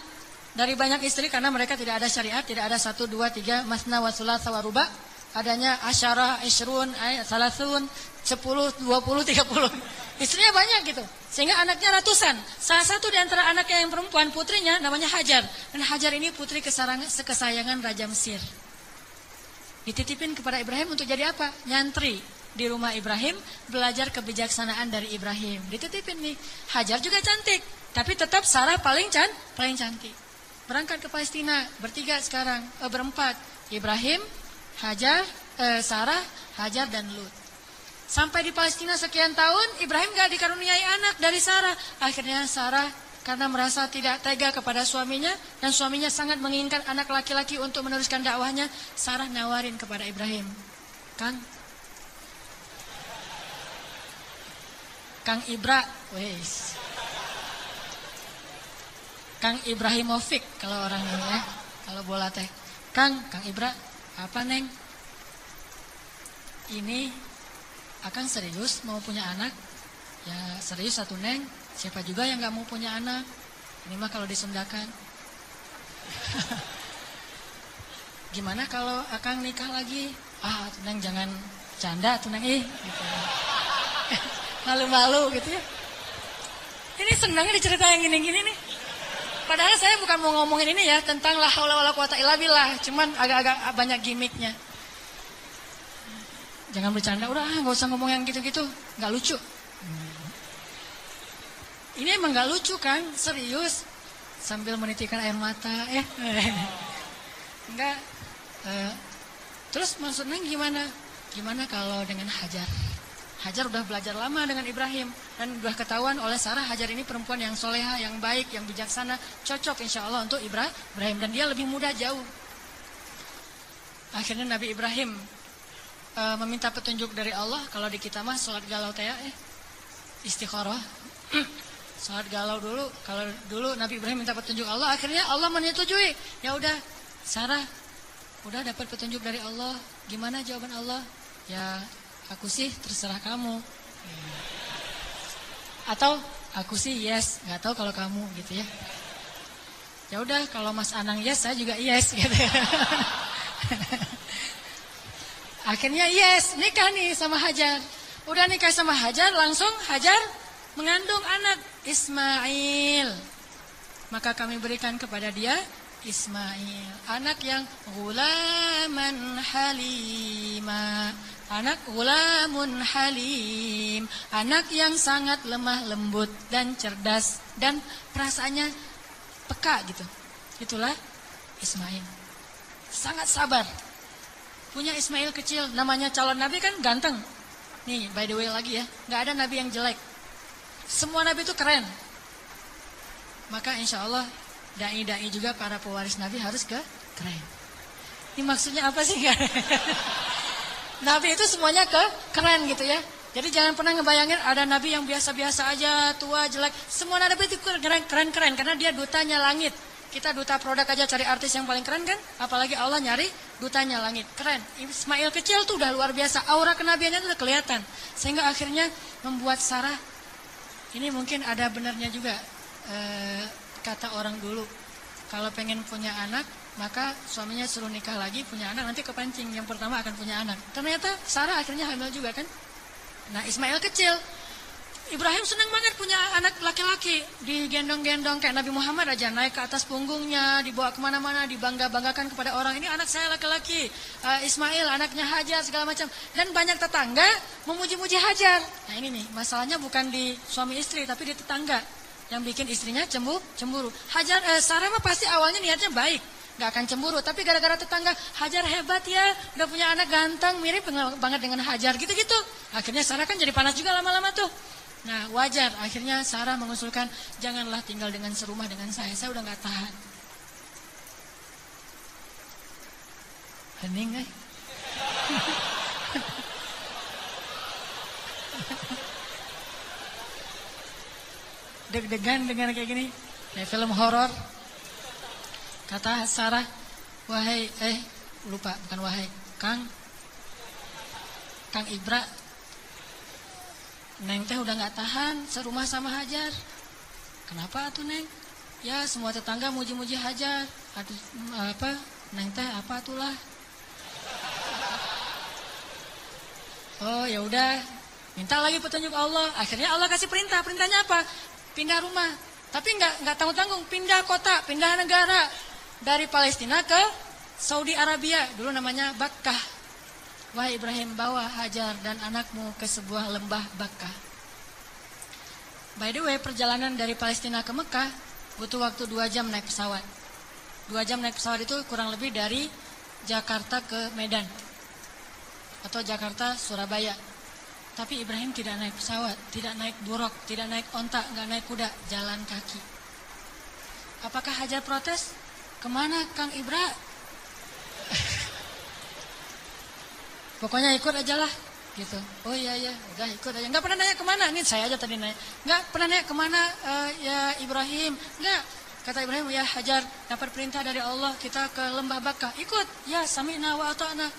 dari banyak istri karena mereka tidak ada syariat, tidak ada 1, 2, 3, masna wa thulatsa wa ruba. Adanya asyarah, isyrun, salasun, 10, 20, 30. Istrinya banyak gitu. Sehingga anaknya ratusan. Salah satu di antara anaknya yang perempuan, putrinya namanya Hajar. Dan Hajar ini putri kesayangan Raja Mesir. Dititipin kepada Ibrahim untuk jadi apa? Nyantri di rumah Ibrahim, belajar kebijaksanaan dari Ibrahim. Dititipin nih. Hajar juga cantik, tapi tetap Sarah paling cantik. Berangkat ke Palestina, bertiga sekarang, berempat. Ibrahim, Hajar, Sarah, Hajar dan Lut. Sampai di Palestina sekian tahun, Ibrahim gak dikaruniai anak dari Sarah. Akhirnya Sarah karena merasa tidak tega kepada suaminya, dan suaminya sangat menginginkan anak laki-laki untuk meneruskan dakwahnya, Sarah nawarin kepada Ibrahim, Kang Ibra, wes, Kang Ibrahimovic kalau orang ini ya, kalau bola teh, Kang Ibra, apa neng? Ini Akang serius mau punya anak? Ya serius satu neng. Siapa juga yang gak mau punya anak? Ini mah kalau disundakan. Gimana kalau Akang nikah lagi? Neng jangan canda tuh neng gitu. Malu-malu gitu ya. Ini senangnya dicerita yang gini-gini nih. Padahal saya bukan mau ngomongin ini ya, tentang la haula wala quwata illa billah. Cuman agak-agak banyak gimmicknya. Jangan bercanda, udah gak usah ngomong yang gitu-gitu, gak lucu. Ini emang gak lucu kan, serius. Sambil menitikkan air mata, enggak. Terus maksudnya gimana? Gimana kalau dengan Hajar? Hajar udah belajar lama dengan Ibrahim. Dan udah ketahuan oleh Sarah, Hajar ini perempuan yang soleha, yang baik, yang bijaksana. Cocok insya Allah untuk Ibrahim. Dan dia lebih muda jauh. Akhirnya Nabi Ibrahim meminta petunjuk dari Allah. Kalau di kita mah sholat galau teh istikharah. Sholat galau dulu. Kalau dulu Nabi Ibrahim minta petunjuk Allah, akhirnya Allah menyetujui. Ya udah, Sarah udah dapat petunjuk dari Allah. Gimana jawaban Allah? Ya aku sih terserah kamu. Atau aku sih yes, nggak tahu kalau kamu gitu ya. Ya udah, kalau Mas Anang yes, saya juga yes gitu. Akhirnya yes, nikah nih sama Hajar. Udah nikah sama Hajar, langsung Hajar mengandung anak Ismail. Maka kami berikan kepada dia Ismail, anak yang ghulaman halima, anak ghulamun halim, anak yang sangat lemah lembut dan cerdas dan perasaannya peka gitu. Itulah Ismail. Sangat sabar. Punya Ismail kecil, namanya calon nabi kan ganteng. Nih, by the way lagi ya, gak ada nabi yang jelek. Semua nabi itu keren. Maka insya Allah dai-dai juga para pewaris nabi harus keren. Ini maksudnya apa sih? Nabi itu semuanya keren gitu ya. Jadi jangan pernah ngebayangin ada nabi yang biasa-biasa aja, tua, jelek. Semua nabi itu keren-keren karena dia dutanya langit. Kita duta produk aja cari artis yang paling keren kan? Apalagi Allah nyari dutanya langit. Keren. Ismail kecil tuh udah luar biasa. Aura kenabiannya tuh udah kelihatan. Sehingga akhirnya membuat Sarah, ini mungkin ada benarnya juga. Kata orang dulu, kalau pengen punya anak, maka suaminya suruh nikah lagi, punya anak, nanti kepancing. Yang pertama akan punya anak. Ternyata Sarah akhirnya hamil juga kan? Nah Ismail kecil. Ibrahim senang banget punya anak laki-laki, digendong-gendong kayak Nabi Muhammad aja, naik ke atas punggungnya, dibawa kemana-mana, dibangga-banggakan kepada orang, ini anak saya laki-laki, Ismail anaknya Hajar segala macam. Dan banyak tetangga memuji-muji Hajar. Nah ini nih, masalahnya bukan di suami istri tapi di tetangga. yang bikin istrinya cemburu. Sarah mah pasti awalnya niatnya baik, nggak akan cemburu. Tapi gara-gara tetangga, Hajar hebat ya, udah punya anak ganteng, mirip banget dengan Hajar gitu-gitu. Akhirnya Sarah kan jadi panas juga lama-lama tuh. Nah wajar, akhirnya Sarah mengusulkan, janganlah tinggal dengan serumah dengan saya udah nggak tahan. Hening deg-degan dengan kayak gini, kayak film horor. Kata Sarah, wahai lupa, bukan wahai, Kang Ibra, Neng teh udah nggak tahan serumah sama Hajar. Kenapa tuh Neng? Ya semua tetangga muji-muji Hajar. Aduh, Neng teh apa itulah? Oh ya udah, minta lagi petunjuk Allah. Akhirnya Allah kasih perintah. Perintahnya apa? Pindah rumah. Tapi nggak tanggung-tanggung. Pindah kota, pindah negara. Dari Palestina ke Saudi Arabia. Dulu namanya Bakkah. Wahai Ibrahim, bawa Hajar dan anakmu ke sebuah lembah Bakkah. By the way, perjalanan dari Palestina ke Mekah butuh waktu 2 jam naik pesawat. 2 jam naik pesawat itu kurang lebih dari Jakarta ke Medan. Atau Jakarta Surabaya. Tapi Ibrahim tidak naik pesawat, tidak naik buruk, tidak naik onta, nggak naik kuda, jalan kaki. Apakah Hajar protes? Kemana Kang Ibra? Pokoknya ikut aja lah, gitu. Oh iya, udah ikut aja. Nggak pernah nanya kemana, ini saya aja tadi nanya. Nggak pernah nanya kemana ya Ibrahim, nggak. Kata Ibrahim, ya Hajar, dapat perintah dari Allah, kita ke lembah Bakkah. Ikut, ya sami'na wa ata'na.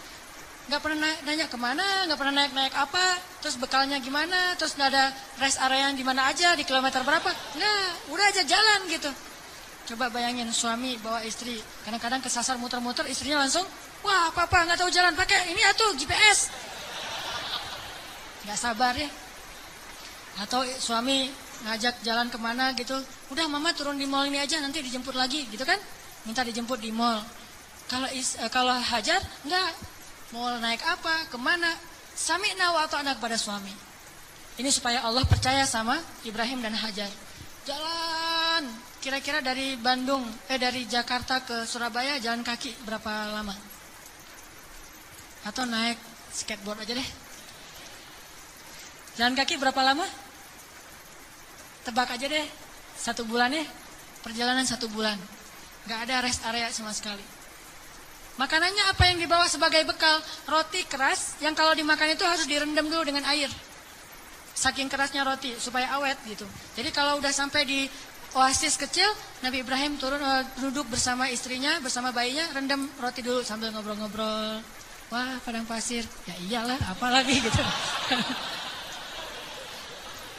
Gak pernah nanya kemana, gak pernah naik apa, terus bekalnya gimana, terus gak ada rest area yang dimana aja, di kilometer berapa. Nggak, udah aja jalan gitu. Coba bayangin suami bawa istri, kadang-kadang kesasar muter-muter, istrinya langsung, wah papa gak tahu jalan, pakai ini atuh GPS. Gak sabar ya. Atau suami ngajak jalan kemana gitu, udah mama turun di mall ini aja, nanti dijemput lagi gitu kan. Minta dijemput di mall. Kalau Hajar, enggak. Mau naik apa, kemana, sami'na wa ata'na kepada suami. Ini supaya Allah percaya sama Ibrahim dan Hajar. Jalan, kira-kira dari dari Jakarta ke Surabaya jalan kaki berapa lama? Atau naik skateboard aja deh. Jalan kaki berapa lama? Tebak aja deh, 1 bulan ya. Perjalanan 1 bulan. Gak ada rest area sama sekali. Makanannya apa yang dibawa sebagai bekal? Roti keras yang kalau dimakan itu harus direndam dulu dengan air. Saking kerasnya roti supaya awet gitu. Jadi kalau udah sampai di oasis kecil, Nabi Ibrahim turun duduk bersama istrinya, bersama bayinya, rendam roti dulu sambil ngobrol-ngobrol. Wah, padang pasir. Ya iyalah, apalagi gitu.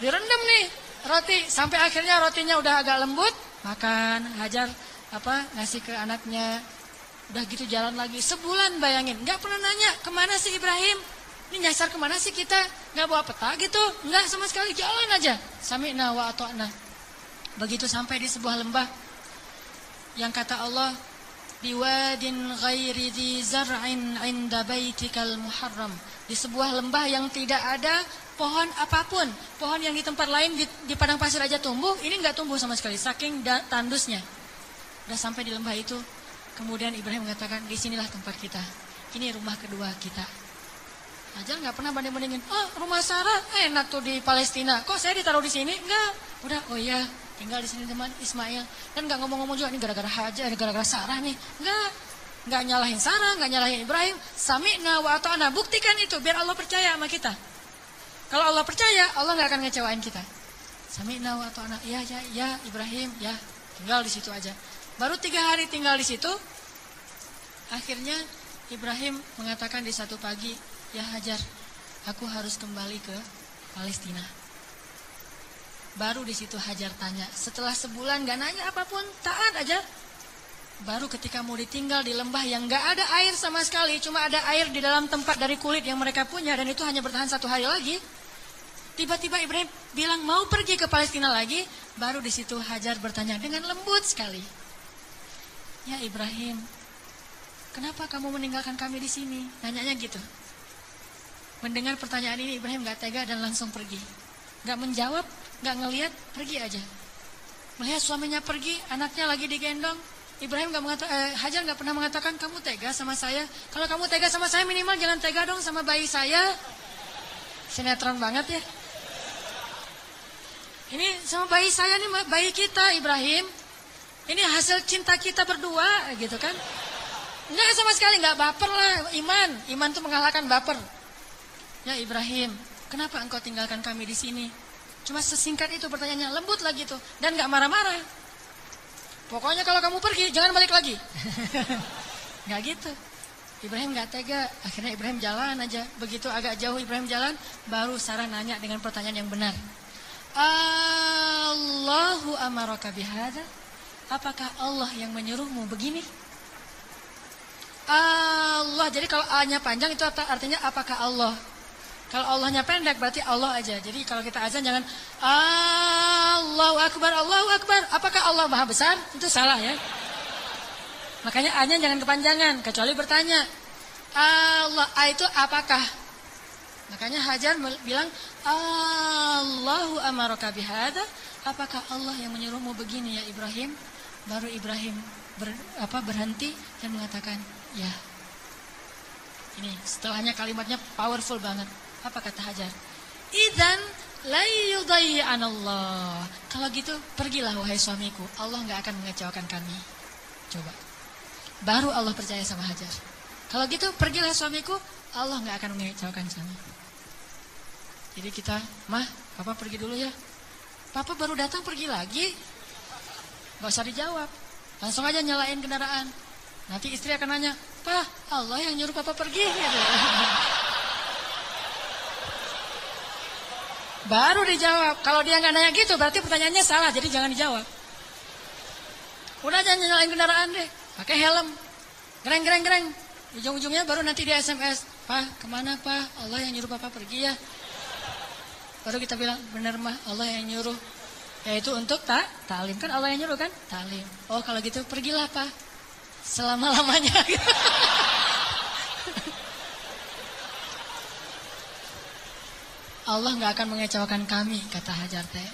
Direndam nih roti sampai akhirnya rotinya udah agak lembut, makan. Hajar ngasih ke anaknya. Udah gitu jalan lagi, sebulan bayangin. Gak pernah nanya, kemana sih Ibrahim? Ini nyasar kemana sih kita? Gak bawa peta gitu? Enggak sama sekali, jalan aja. Sami'na wa ata'na. Begitu sampai di sebuah lembah, yang kata Allah, biwadin ghairi dhi zar'in 'inda baitikal muharram. Di sebuah lembah yang tidak ada pohon apapun. Pohon yang di tempat lain di padang pasir aja tumbuh, ini gak tumbuh sama sekali, saking tandusnya. Udah sampai di lembah itu, kemudian Ibrahim mengatakan, disinilah tempat kita. Ini rumah kedua kita. Hajar nggak pernah banding-bandingin. Oh, rumah Sarah enak tuh di Palestina. Kok saya ditaruh di sini? Enggak. Udah, oh iya, tinggal di sini teman Ismail. Dan nggak ngomong-ngomong juga, ini gara-gara Hajar, gara-gara Sarah nih. Nggak nyalahin Sarah, nggak nyalahin Ibrahim. Sami'na wa ata'na. Buktikan itu, biar Allah percaya sama kita. Kalau Allah percaya, Allah nggak akan ngecewain kita. Sami'na wa ata'na. Ya Ibrahim, ya. Tinggal di situ aja. Baru 3 hari tinggal di situ, akhirnya Ibrahim mengatakan di satu pagi, ya Hajar, aku harus kembali ke Palestina. Baru di situ Hajar tanya, setelah sebulan gak nanya apapun, taat aja. Baru ketika mau ditinggal di lembah yang gak ada air sama sekali, cuma ada air di dalam tempat dari kulit yang mereka punya, dan itu hanya bertahan 1 hari lagi. Tiba-tiba Ibrahim bilang mau pergi ke Palestina lagi. Baru di situ Hajar bertanya dengan lembut sekali, ya Ibrahim, kenapa kamu meninggalkan kami di sini? Nanyanya gitu. Mendengar pertanyaan ini Ibrahim gak tega dan langsung pergi. Gak menjawab, gak ngeliat, pergi aja. Melihat suaminya pergi, anaknya lagi digendong. Ibrahim Hajar nggak pernah mengatakan, kamu tega sama saya. Kalau kamu tega sama saya, minimal jangan tega dong sama bayi saya. Sinetron banget ya. Ini sama bayi saya nih, bayi kita Ibrahim. Ini hasil cinta kita berdua gitu kan. Enggak sama sekali, enggak baper lah. Iman tuh mengalahkan baper. Ya Ibrahim, kenapa engkau tinggalkan kami di sini? Cuma sesingkat itu pertanyaannya, lembut lagi tuh. Dan enggak marah-marah. Pokoknya kalau kamu pergi, jangan balik lagi. Enggak gitu. Ibrahim enggak tega. Akhirnya Ibrahim jalan aja. Begitu agak jauh Ibrahim jalan, baru Sarah nanya dengan pertanyaan yang benar. Allahu amaraka bihadza? Apakah Allah yang menyuruhmu begini? Allah. Jadi kalau A-nya panjang itu artinya apakah Allah? Kalau Allahnya pendek berarti Allah aja. Jadi kalau kita azan jangan Allahu Akbar, Allahu Akbar. Apakah Allah Maha Besar? Itu salah ya. Makanya A-nya jangan kepanjangan, kecuali bertanya. Allah, A itu apakah? Makanya Hajar bilang Allahu amaraka bihadza? Apakah Allah yang menyuruhmu begini ya Ibrahim? Baru Ibrahim berhenti dan mengatakan, ya. Ini setelahnya kalimatnya powerful banget. Apa kata Hajar? Idzan la yudayyi'anallah. Kalau gitu pergilah wahai suamiku. Allah enggak akan mengecewakan kami. Coba. Baru Allah percaya sama Hajar. Kalau gitu pergilah suamiku, Allah enggak akan mengecewakan kami. Jadi kita, Mah, Papa pergi dulu ya. Papa baru datang pergi lagi. Gak usah dijawab. Langsung aja nyalain kendaraan. Nanti istri akan nanya, Pak, Allah yang nyuruh Papa pergi. Gitu. Baru dijawab. Kalau dia nggak nanya gitu, berarti pertanyaannya salah. Jadi jangan dijawab. Udah jangan nyalain kendaraan deh. Pakai helm. Gereng. Ujung-ujungnya baru nanti dia SMS. Pak, kemana Pak? Allah yang nyuruh Papa pergi ya. Baru kita bilang, benar Mah, Allah yang nyuruh. Yaitu untuk ta'lim. Kan Allah yang nyuruh kan? Ta'lim. Oh kalau gitu pergilah Pak. Selama-lamanya. Allah gak akan mengecewakan kami, kata Hajar teh.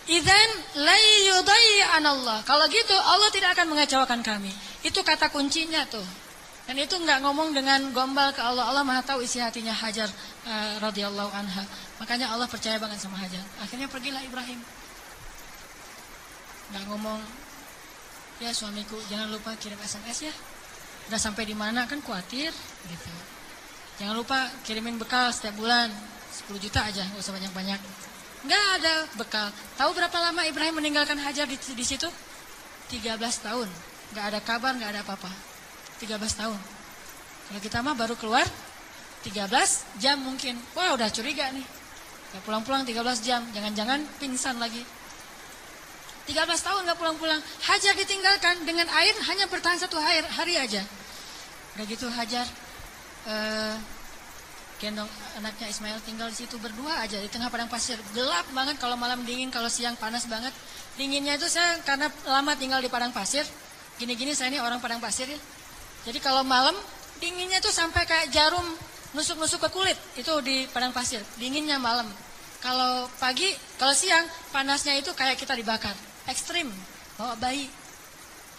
Idzan la yudayyi'anallah. Kalau gitu Allah tidak akan mengecewakan kami. Itu kata kuncinya tuh. Dan itu gak ngomong dengan gombal ke Allah. Allah Maha tahu isi hatinya Hajar radhiyallahu anha. Makanya Allah percaya banget sama Hajar. Akhirnya pergilah Ibrahim. Gak ngomong, ya suamiku jangan lupa kirim SMS ya. Udah sampai di mana kan khawatir gitu. Jangan lupa kirimin bekal setiap bulan 10 juta aja, gak usah banyak-banyak. Gak ada bekal. Tahu berapa lama Ibrahim meninggalkan Hajar di situ? 13 tahun. Gak ada kabar, gak ada apa-apa. 13 tahun. Kalau kita mah baru keluar 13 jam mungkin. Wah udah curiga nih. Gak pulang-pulang 13 jam. Jangan-jangan pingsan lagi. 13 tahun gak pulang-pulang. Hajar ditinggalkan dengan air hanya bertahan 1 hari aja. Udah gitu Hajar gendong anaknya Ismail tinggal di situ berdua aja di tengah padang pasir. Gelap banget kalau malam dingin, kalau siang panas banget. Dinginnya itu saya karena lama tinggal di padang pasir. Gini-gini saya ini orang padang pasir ya. Jadi kalau malam dinginnya itu sampai kayak jarum nusuk-nusuk ke kulit. Itu di padang pasir. Dinginnya malam. Kalau pagi, kalau siang panasnya itu kayak kita dibakar. Ekstrim. Bawa bayi.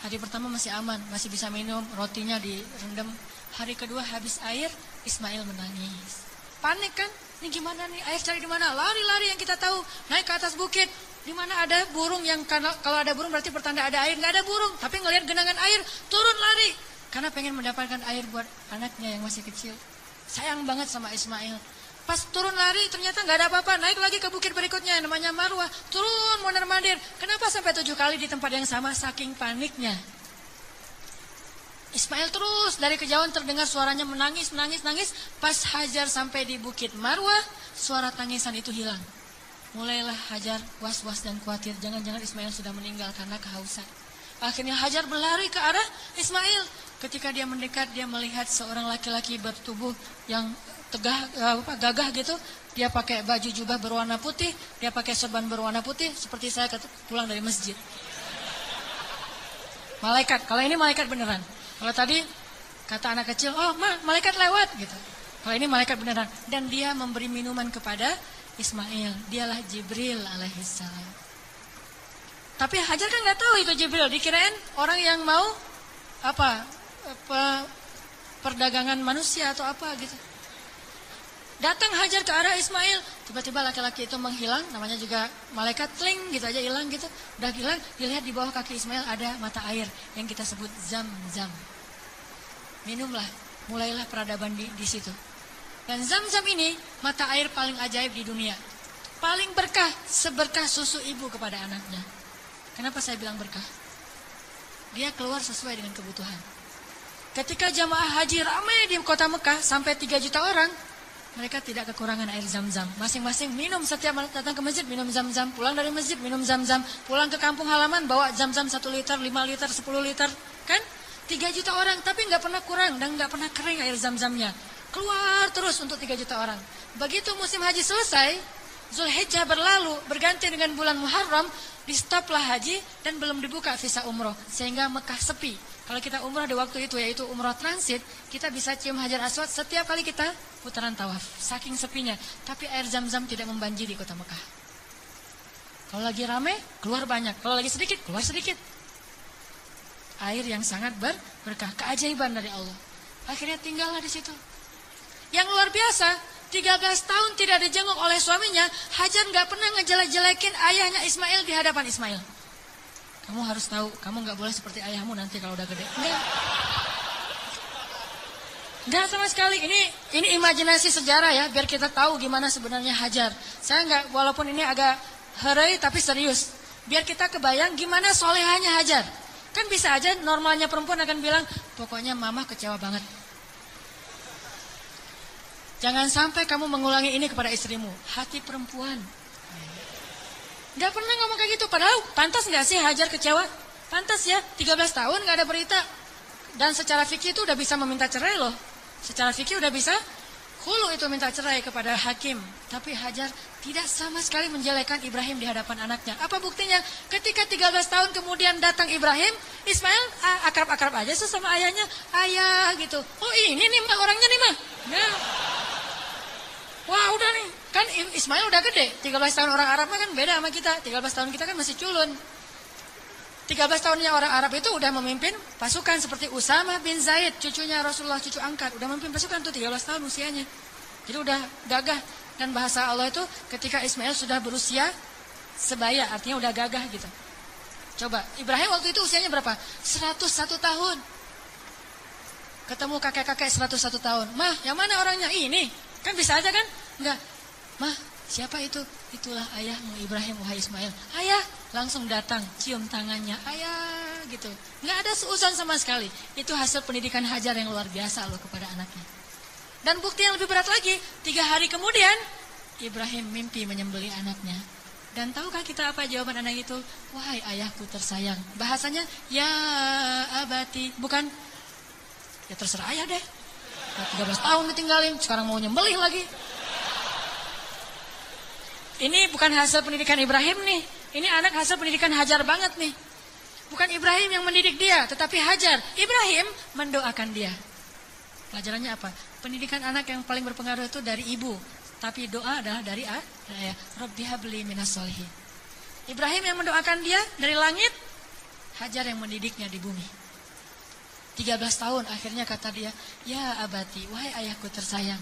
Hari pertama masih aman, masih bisa minum, rotinya direndam. Hari kedua habis air, Ismail menangis. Panik kan? Ini gimana nih? Air cari di mana? Lari-lari yang kita tahu. Naik ke atas bukit. Di mana ada burung yang kalau ada burung berarti pertanda ada air. Nggak ada burung, tapi ngelihat genangan air, turun lari. Karena pengen mendapatkan air buat anaknya yang masih kecil. Sayang banget sama Ismail. Pas turun lari ternyata nggak ada apa-apa. Naik lagi ke bukit berikutnya namanya Marwah. Turun mondar-mandir. Kenapa sampai 7 kali di tempat yang sama? Saking paniknya. Ismail terus dari kejauhan terdengar suaranya menangis. Pas Hajar sampai di bukit Marwah, suara tangisan itu hilang. Mulailah Hajar was-was dan khawatir. Jangan-jangan Ismail sudah meninggal karena kehausan. Akhirnya Hajar berlari ke arah Ismail. Ketika dia mendekat, dia melihat seorang laki-laki bertubuh yang gagah gitu. Dia pakai baju jubah berwarna putih, dia pakai sorban berwarna putih, seperti saya pulang dari masjid. Malaikat, kalau ini malaikat beneran. Kalau tadi kata anak kecil, oh malaikat lewat gitu. Kalau ini malaikat beneran. Dan dia memberi minuman kepada Ismail. Dialah Jibril alaihissalam. Tapi Hajar kan nggak tahu itu Jibril, dikirain orang yang mau apa perdagangan manusia atau apa gitu. Datang Hajar ke arah Ismail, tiba-tiba laki-laki itu menghilang, namanya juga malaikat, tling gitu aja hilang gitu. Udah hilang, dilihat di bawah kaki Ismail ada mata air yang kita sebut Zam-Zam. Minumlah, mulailah peradaban di situ. Dan Zam-Zam ini mata air paling ajaib di dunia. Paling berkah, seberkah susu ibu kepada anaknya. Kenapa saya bilang berkah? Dia keluar sesuai dengan kebutuhan. Ketika jamaah haji ramai di kota Mekah sampai 3 juta orang, mereka tidak kekurangan air Zam-Zam. Masing-masing minum, setiap datang ke masjid minum Zam-Zam, pulang dari masjid minum Zam-Zam, pulang ke kampung halaman bawa Zam-Zam 1 liter, 5 liter, 10 liter, kan? 3 juta orang, tapi nggak pernah kurang dan nggak pernah kering air Zam-Zamnya. Keluar terus untuk 3 juta orang. Begitu musim haji selesai, Zulhijjah berlalu, berganti dengan bulan Muharram, di stoplah haji dan belum dibuka visa umroh, sehingga Mekah sepi. Kalau kita umroh di waktu itu, yaitu umroh transit, kita bisa cium Hajar Aswad setiap kali kita putaran tawaf, saking sepinya. Tapi air Zam-Zam tidak membanjiri kota Mekah. Kalau lagi rame, keluar banyak. Kalau lagi sedikit, keluar sedikit. Air yang sangat berkah, keajaiban dari Allah. Akhirnya tinggallah di situ. Yang luar biasa, 13 tahun tidak dijenguk oleh suaminya, Hajar nggak pernah ngejelek-jelekin ayahnya Ismail di hadapan Ismail. Kamu harus tahu, kamu nggak boleh seperti ayahmu nanti kalau udah gede. Enggak sama sekali. Ini imajinasi sejarah ya, biar kita tahu gimana sebenarnya Hajar. Saya nggak, walaupun ini agak herai tapi serius. Biar kita kebayang gimana solehanya Hajar. Kan bisa aja normalnya perempuan akan bilang, pokoknya mama kecewa banget. Jangan sampai kamu mengulangi ini kepada istrimu. Hati perempuan. Gak pernah ngomong kayak gitu. Padahal pantas gak sih Hajar kecewa? Pantas ya, 13 tahun gak ada berita. Dan secara fikih itu udah bisa meminta cerai loh. Secara fikih udah bisa khulu itu minta cerai kepada hakim. Tapi Hajar tidak sama sekali menjelekkan Ibrahim di hadapan anaknya. Apa buktinya? Ketika 13 tahun kemudian datang Ibrahim, Ismail akrab-akrab aja sama ayahnya. Ayah gitu. Oh ini nih mah orangnya nih mah. Ya. Wah udah nih. Kan Ismail udah gede, 13 tahun orang Arab kan beda sama kita. 13 tahun kita kan masih culun. 13 tahunnya orang Arab itu udah memimpin pasukan seperti Usama bin Zaid, cucunya Rasulullah, cucu angkat. Udah memimpin pasukan tuh 13 tahun usianya. Jadi udah gagah. Dan bahasa Allah itu ketika Ismail sudah berusia sebaya, artinya udah gagah gitu. Coba, Ibrahim waktu itu usianya berapa? 101 tahun. Ketemu kakek-kakek 101 tahun. Mah, yang mana orangnya? Ini. Kan bisa aja kan? Enggak. Mah, siapa itu? Itulah ayahmu Ibrahim, wahai Ismail. Ayah, langsung datang, cium tangannya. Ayah, gitu. Nggak ada seuson sama sekali. Itu hasil pendidikan Hajar yang luar biasa loh kepada anaknya. Dan bukti yang lebih berat lagi, 3 hari kemudian, Ibrahim mimpi menyembelih anaknya. Dan tahukah kita apa jawaban anak itu? Wahai ayahku tersayang. Bahasanya, ya abati. Bukan, ya terserah ayah deh. 13 tahun ditinggalin, sekarang mau nyembelih lagi. Ini bukan hasil pendidikan Ibrahim nih. Ini anak hasil pendidikan Hajar banget nih. Bukan Ibrahim yang mendidik dia, tetapi Hajar. Ibrahim mendoakan dia. Pelajarannya apa? Pendidikan anak yang paling berpengaruh itu dari ibu. Tapi doa adalah dari ayah. Rabbi habli minas solihin. Ibrahim yang mendoakan dia dari langit. Hajar yang mendidiknya di bumi. 13 tahun akhirnya kata dia, ya abati, wahai ayahku tersayang.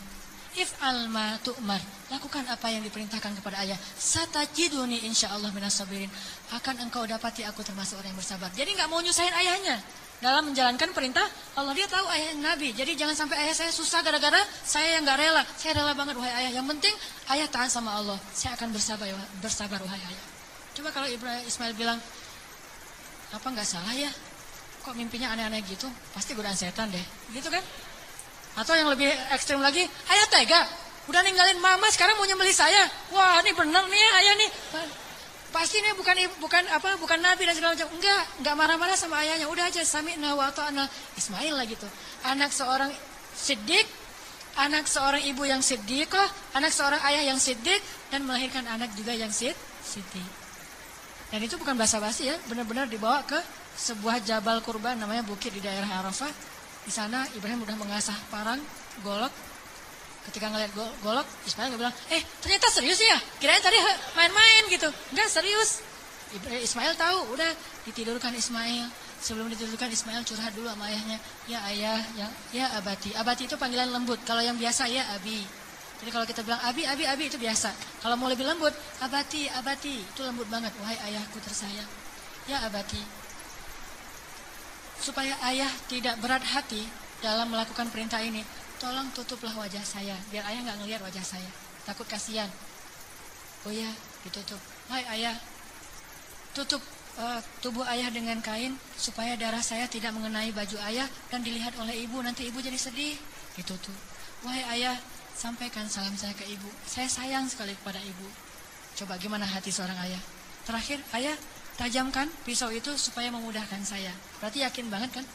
If'al ma tu'mar, lakukan apa yang diperintahkan kepada ayah. Satajiduni insyaallah minas sabirin. Akan engkau dapati aku termasuk orang yang bersabar. Jadi gak mau nyusahin ayahnya dalam menjalankan perintah Allah. Dia tahu ayah Nabi. Jadi jangan sampai ayah saya susah gara-gara saya yang gak rela. Saya rela banget wahai ayah. Yang penting ayah taat sama Allah. Saya akan bersabar wahai ayah. Coba kalau Ismail bilang, apa gak salah ya? Kok mimpinya aneh-aneh gitu? Pasti godaan setan deh. Gitu kan? Atau yang lebih ekstrim lagi, ayah tega, udah ninggalin mama sekarang mau nyembelih saya. Wah, ini bener nih ayah nih. Pasti ini bukan nabi dan segala macam. Enggak marah-marah sama ayahnya. Udah aja sami'na wa ata'na. Ismail lah gitu. Anak seorang siddiq, anak seorang ibu yang siddiqah, anak seorang ayah yang siddiq dan melahirkan anak juga yang siddiq. Dan itu bukan basa-basi ya, benar-benar dibawa ke sebuah jabal kurban namanya bukit di daerah Arafah. Di sana Ibrahim udah mengasah parang, golok. Ketika ngeliat golok, Ismail bilang, ternyata serius ya? Kirain tadi main-main gitu. Enggak, serius. Ismail tahu, udah ditidurkan Ismail. Sebelum ditidurkan Ismail curhat dulu sama ayahnya. Ya ayah, ya abati. Abati itu panggilan lembut. Kalau yang biasa ya abi. Jadi kalau kita bilang abi itu biasa. Kalau mau lebih lembut, abati, itu lembut banget. Wahai ayahku tersayang. Ya abati. Supaya ayah tidak berat hati dalam melakukan perintah ini, tolong tutuplah wajah saya. Biar ayah nggak ngelihat wajah saya. Takut kasihan. Oh ya, ditutup. Wahai ayah, tutup tubuh ayah dengan kain supaya darah saya tidak mengenai baju ayah dan dilihat oleh ibu, nanti ibu jadi sedih. Ditutup. Wahai ayah, sampaikan salam saya ke ibu. Saya sayang sekali kepada ibu. Coba gimana hati seorang ayah. Terakhir, ayah tajamkan pisau itu supaya memudahkan saya. Berarti yakin banget kan?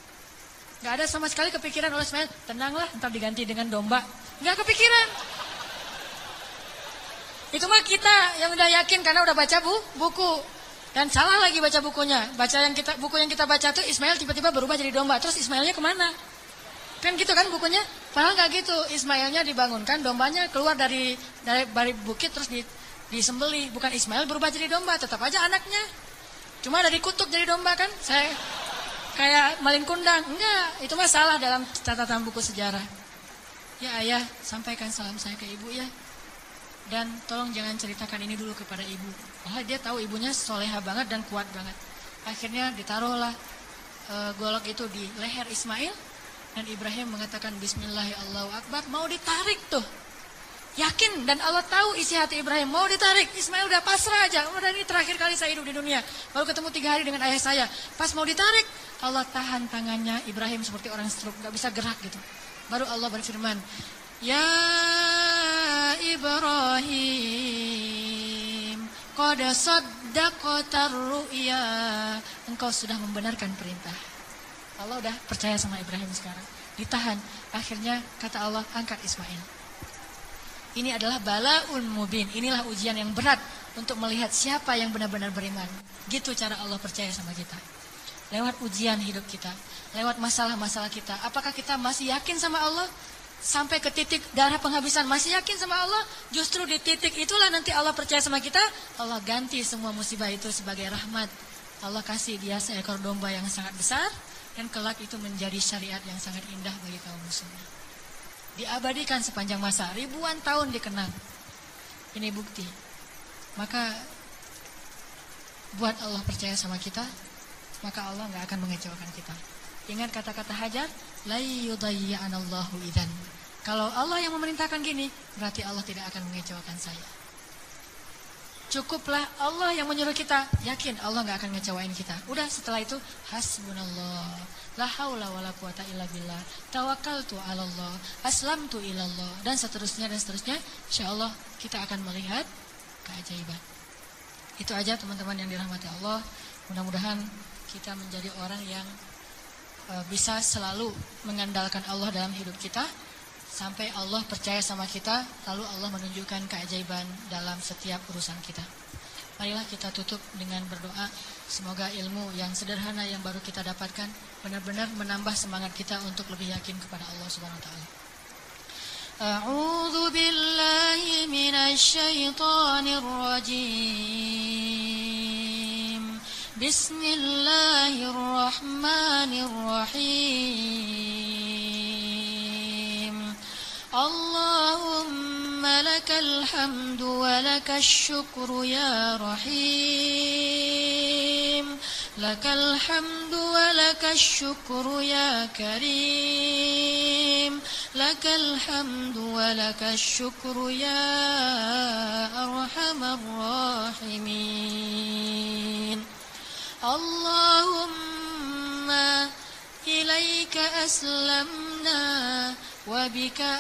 Gak ada sama sekali kepikiran oleh Ismail, tenanglah ntar diganti dengan domba. Gak kepikiran. Itu mah kita yang udah yakin karena udah baca buku. Dan salah lagi baca bukunya. Buku yang kita baca tuh Ismail tiba-tiba berubah jadi domba. Terus Ismailnya kemana? Kan gitu kan bukunya? Padahal nggak gitu. Ismailnya dibangunkan, dombanya keluar dari bukit terus disembeli. Bukan Ismail berubah jadi domba, tetap aja anaknya. Cuma dari kutuk jadi domba kan? Saya kayak malin kundang. Enggak, itu mah salah dalam catatan buku sejarah. Ya ayah, sampaikan salam saya ke ibu ya. Dan tolong jangan ceritakan ini dulu kepada ibu. Wah, dia tahu ibunya soleha banget dan kuat banget. Akhirnya ditaruhlah golok itu di leher Ismail. Dan Ibrahim mengatakan Bismillahirrahmanirrahim. Mau ditarik tuh. Yakin dan Allah tahu isi hati Ibrahim. Mau ditarik. Ismail udah pasrah aja. Udah ini terakhir kali saya hidup di dunia. Baru ketemu 3 hari dengan ayah saya. Pas mau ditarik, Allah tahan tangannya Ibrahim seperti orang stroke. Gak bisa gerak gitu. Baru Allah berfirman, Ya Ibrahim, qad saddaqtar ru'ya. Engkau sudah membenarkan perintah. Allah udah percaya sama Ibrahim sekarang. Ditahan. Akhirnya kata Allah, angkat Ismail. Ini adalah balaun mubin. Inilah ujian yang berat untuk melihat siapa yang benar-benar beriman. Gitu cara Allah percaya sama kita. Lewat ujian hidup kita, lewat masalah-masalah kita. Apakah kita masih yakin sama Allah? Sampai ke titik darah penghabisan masih yakin sama Allah, justru di titik itulah nanti Allah percaya sama kita, Allah ganti semua musibah itu sebagai rahmat. Allah kasih dia seekor domba yang sangat besar, dan kelak itu menjadi syariat yang sangat indah bagi kaum muslimin. Diabadikan sepanjang masa, ribuan tahun dikenang. Ini bukti. Maka buat Allah percaya sama kita, maka Allah gak akan mengecewakan kita. Ingat kata-kata Hajar, la yudayyi'anallahu idzan. Kalau Allah yang memerintahkan gini, berarti Allah tidak akan mengecewakan saya. Cukuplah Allah yang menyuruh kita, yakin Allah gak akan ngecewain kita. Udah setelah itu, hasbunallah, la haula wala quwata illa billah, tawakkaltu 'alallah, aslamtu ilallah, dan seterusnya dan seterusnya. Insyaallah kita akan melihat keajaiban. Itu aja teman-teman yang dirahmati Allah. Mudah-mudahan kita menjadi orang yang bisa selalu mengandalkan Allah dalam hidup kita sampai Allah percaya sama kita, lalu Allah menunjukkan keajaiban dalam setiap urusan kita. Marilah kita tutup dengan berdoa, semoga ilmu yang sederhana yang baru kita dapatkan benar-benar menambah semangat kita untuk lebih yakin kepada Allah Subhanahu wa taala. A'udzu billahi minasy syaithanir rajim. Bismillahirrahmanirrahim. Allahumma lakal hamdu wa lakal syukru ya rahim. Lakal hamdu wa lakal syukru ya karim. Lakal hamdu wa lakal syukru ya arhamar rahimin. Allahumma ilaika aslamna wa bika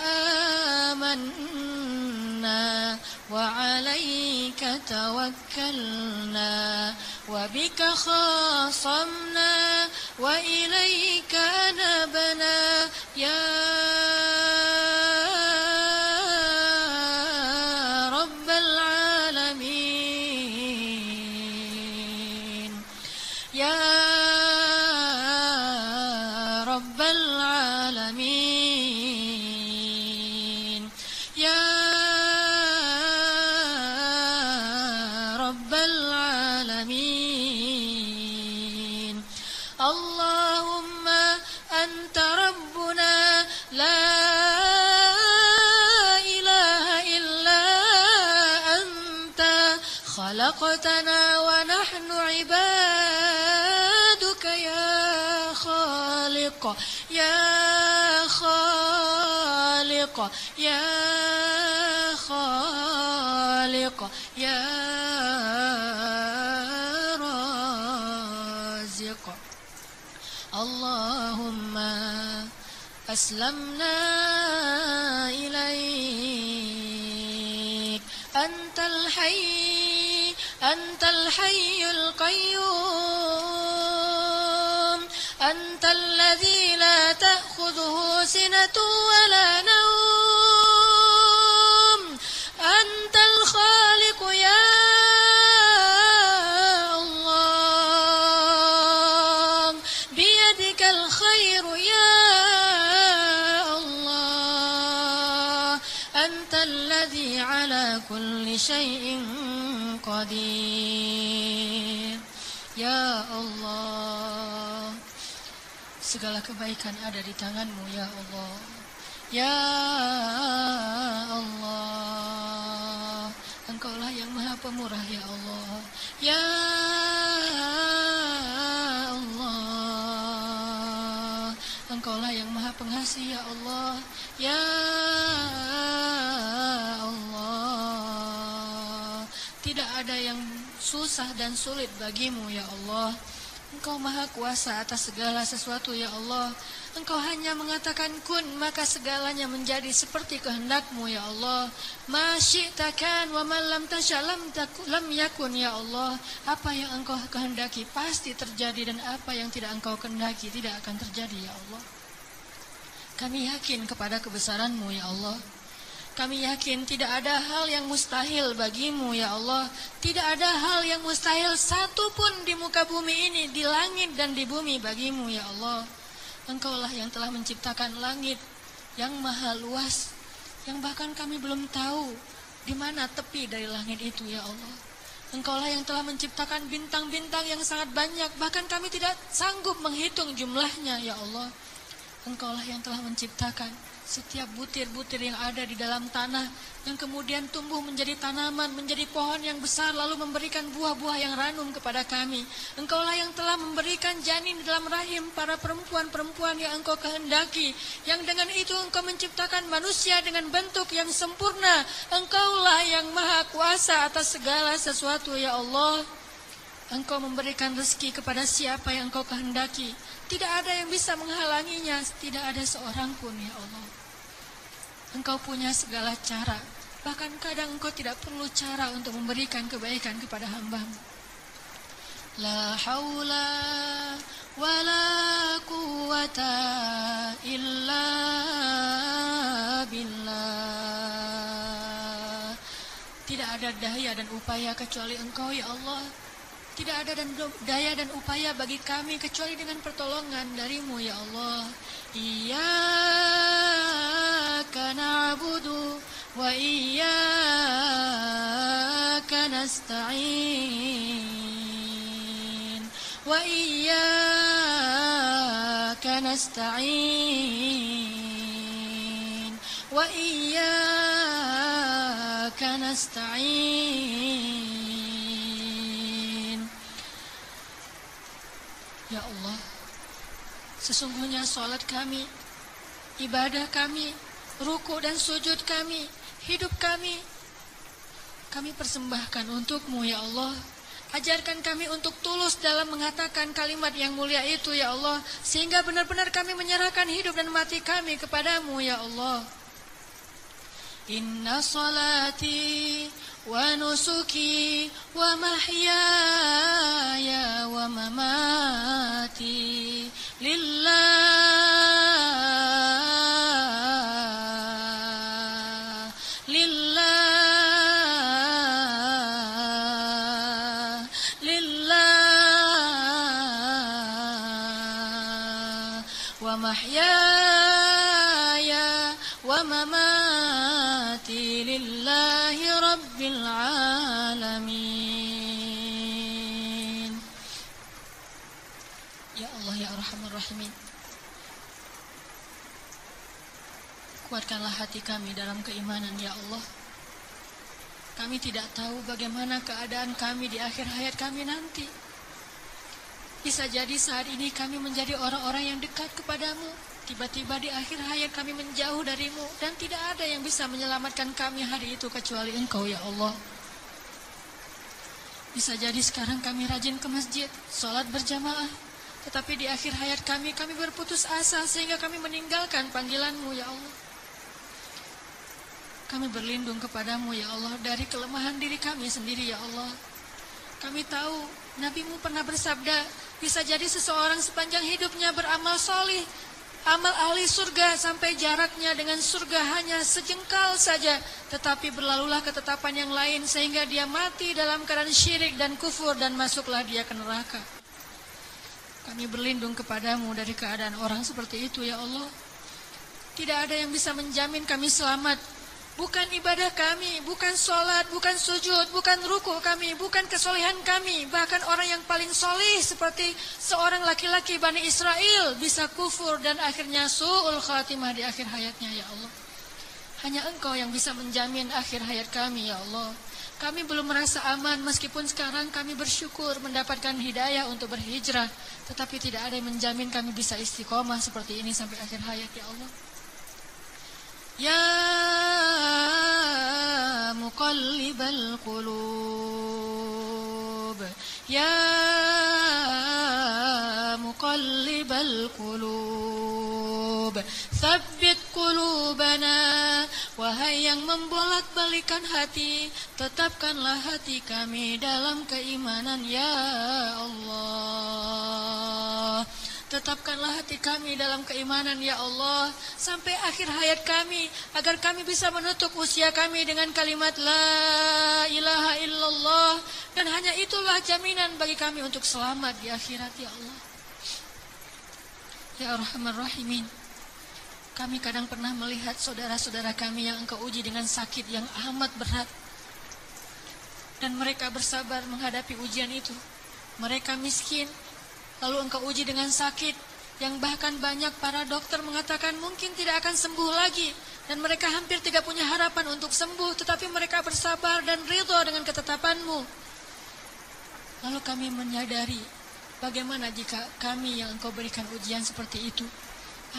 amanna wa alaika tawakkalna wa bika khasamna wa ilaika anabna ya rabbal alamin. Ya Rabbal Alamin. Ya Rabbal العالمين اللهم أنت ربنا لا إله إلا أنت خلقتنا ونحن عبادك يا خالق يا خالق يا خالق يا رازق اللهم أسلمنا إليك أنت الحي القيوم أنت الذي لا تأخذه سنة ولا نوم أنت الخالق يا الله بيدك الخير يا الله أنت الذي على كل شيء قدير ya Allah segala kebaikan ada di tangan-Mu ya Allah ya Allah Engkaulah yang maha pemurah ya Allah ya Allah Engkaulah yang maha pengasih ya Allah ya Allah tidak ada yang susah dan sulit bagimu ya Allah Engkau maha kuasa atas segala sesuatu ya Allah Engkau hanya mengatakan kun maka segalanya menjadi seperti kehendak-Mu ya Allah ma syi'ta kan wa man lam tasha lam yakun ya Allah apa yang Engkau kehendaki pasti terjadi dan apa yang tidak Engkau kehendaki tidak akan terjadi ya Allah kami yakin kepada kebesaran-Mu ya Allah kami yakin tidak ada hal yang mustahil bagimu ya Allah. Tidak ada hal yang mustahil satupun di muka bumi ini, di langit dan di bumi bagimu ya Allah. Engkaulah yang telah menciptakan langit yang maha luas, yang bahkan kami belum tahu di mana tepi dari langit itu ya Allah. Engkaulah yang telah menciptakan bintang-bintang yang sangat banyak, bahkan kami tidak sanggup menghitung jumlahnya ya Allah. Engkaulah yang telah menciptakan setiap butir-butir yang ada di dalam tanah yang kemudian tumbuh menjadi tanaman, menjadi pohon yang besar lalu memberikan buah-buah yang ranum kepada kami. Engkaulah yang telah memberikan janin di dalam rahim para perempuan-perempuan yang Engkau kehendaki, yang dengan itu Engkau menciptakan manusia dengan bentuk yang sempurna. Engkaulah yang maha kuasa atas segala sesuatu ya Allah. Engkau memberikan rezeki kepada siapa yang Engkau kehendaki. Tidak ada yang bisa menghalanginya, tidak ada seorang pun ya Allah. Engkau punya segala cara, bahkan kadang Engkau tidak perlu cara untuk memberikan kebaikan kepada hamba-Mu. La haula wa la quwata illa billah. Tidak ada daya dan upaya kecuali Engkau ya Allah. Tidak ada daya dan upaya bagi kami kecuali dengan pertolongan dari-Mu ya Allah. Iyyaka na'budu wa iyyaka nasta'in. Wa iyyaka nasta'in. Wa iyyaka nasta'in. Ya Allah, sesungguhnya salat kami, ibadah kami, ruku dan sujud kami, hidup kami persembahkan untuk-Mu ya Allah. Ajarkan kami untuk tulus dalam mengatakan kalimat yang mulia itu ya Allah, sehingga benar-benar kami menyerahkan hidup dan mati kami kepada-Mu ya Allah. Inna salati wa nusuki wa mahyaya wa mamati lillah wa mahyaya wa mamati lillahi rabbil alamin. Ya Allah, ya Arhamar Rahimin. Kuatkanlah hati kami dalam keimanan, ya Allah. Kami tidak tahu bagaimana keadaan kami di akhir hayat kami nanti. Bisa jadi saat ini kami menjadi orang-orang yang dekat kepadamu. Tiba-tiba di akhir hayat kami menjauh darimu. Dan tidak ada yang bisa menyelamatkan kami hari itu kecuali Engkau, ya Allah. Bisa jadi sekarang kami rajin ke masjid, sholat berjamaah. Tetapi di akhir hayat kami berputus asa sehingga kami meninggalkan panggilan-Mu, ya Allah. Kami berlindung kepadamu, ya Allah, dari kelemahan diri kami sendiri, ya Allah. Kami tahu Nabi-Mu pernah bersabda, bisa jadi seseorang sepanjang hidupnya beramal solih, amal ahli surga sampai jaraknya dengan surga hanya sejengkal saja, tetapi berlalulah ketetapan yang lain sehingga dia mati dalam keadaan syirik dan kufur dan masuklah dia ke neraka. Kami berlindung kepadamu dari keadaan orang seperti itu, ya Allah. Tidak ada yang bisa menjamin kami selamat. Bukan ibadah kami, bukan sholat, bukan sujud, bukan ruku kami, bukan kesolehan kami. Bahkan orang yang paling solih seperti seorang laki-laki Bani Israel bisa kufur dan akhirnya su'ul khatimah di akhir hayatnya, ya Allah. Hanya Engkau yang bisa menjamin akhir hayat kami, ya Allah. Kami belum merasa aman meskipun sekarang kami bersyukur mendapatkan hidayah untuk berhijrah. Tetapi tidak ada yang menjamin kami bisa istiqomah seperti ini sampai akhir hayat, ya Allah. Ya muqallibal qulub, ya muqallibal qulub, tsabbit qulubana. Wahai yang membolak-balikan hati, tetapkanlah hati kami dalam keimanan, ya Allah. Tetapkanlah hati kami dalam keimanan, ya Allah, sampai akhir hayat kami, agar kami bisa menutup usia kami dengan kalimat La ilaha illallah. Dan hanya itulah jaminan bagi kami untuk selamat di akhirat, ya Allah. Ya Arhamar Rahimin, kami kadang pernah melihat saudara-saudara kami yang Engkau uji dengan sakit yang amat berat, dan mereka bersabar menghadapi ujian itu. Mereka miskin, lalu Engkau uji dengan sakit yang bahkan banyak para dokter mengatakan mungkin tidak akan sembuh lagi. Dan mereka hampir tidak punya harapan untuk sembuh, tetapi mereka bersabar dan ridho dengan ketetapan-Mu. Lalu kami menyadari, bagaimana jika kami yang Engkau berikan ujian seperti itu?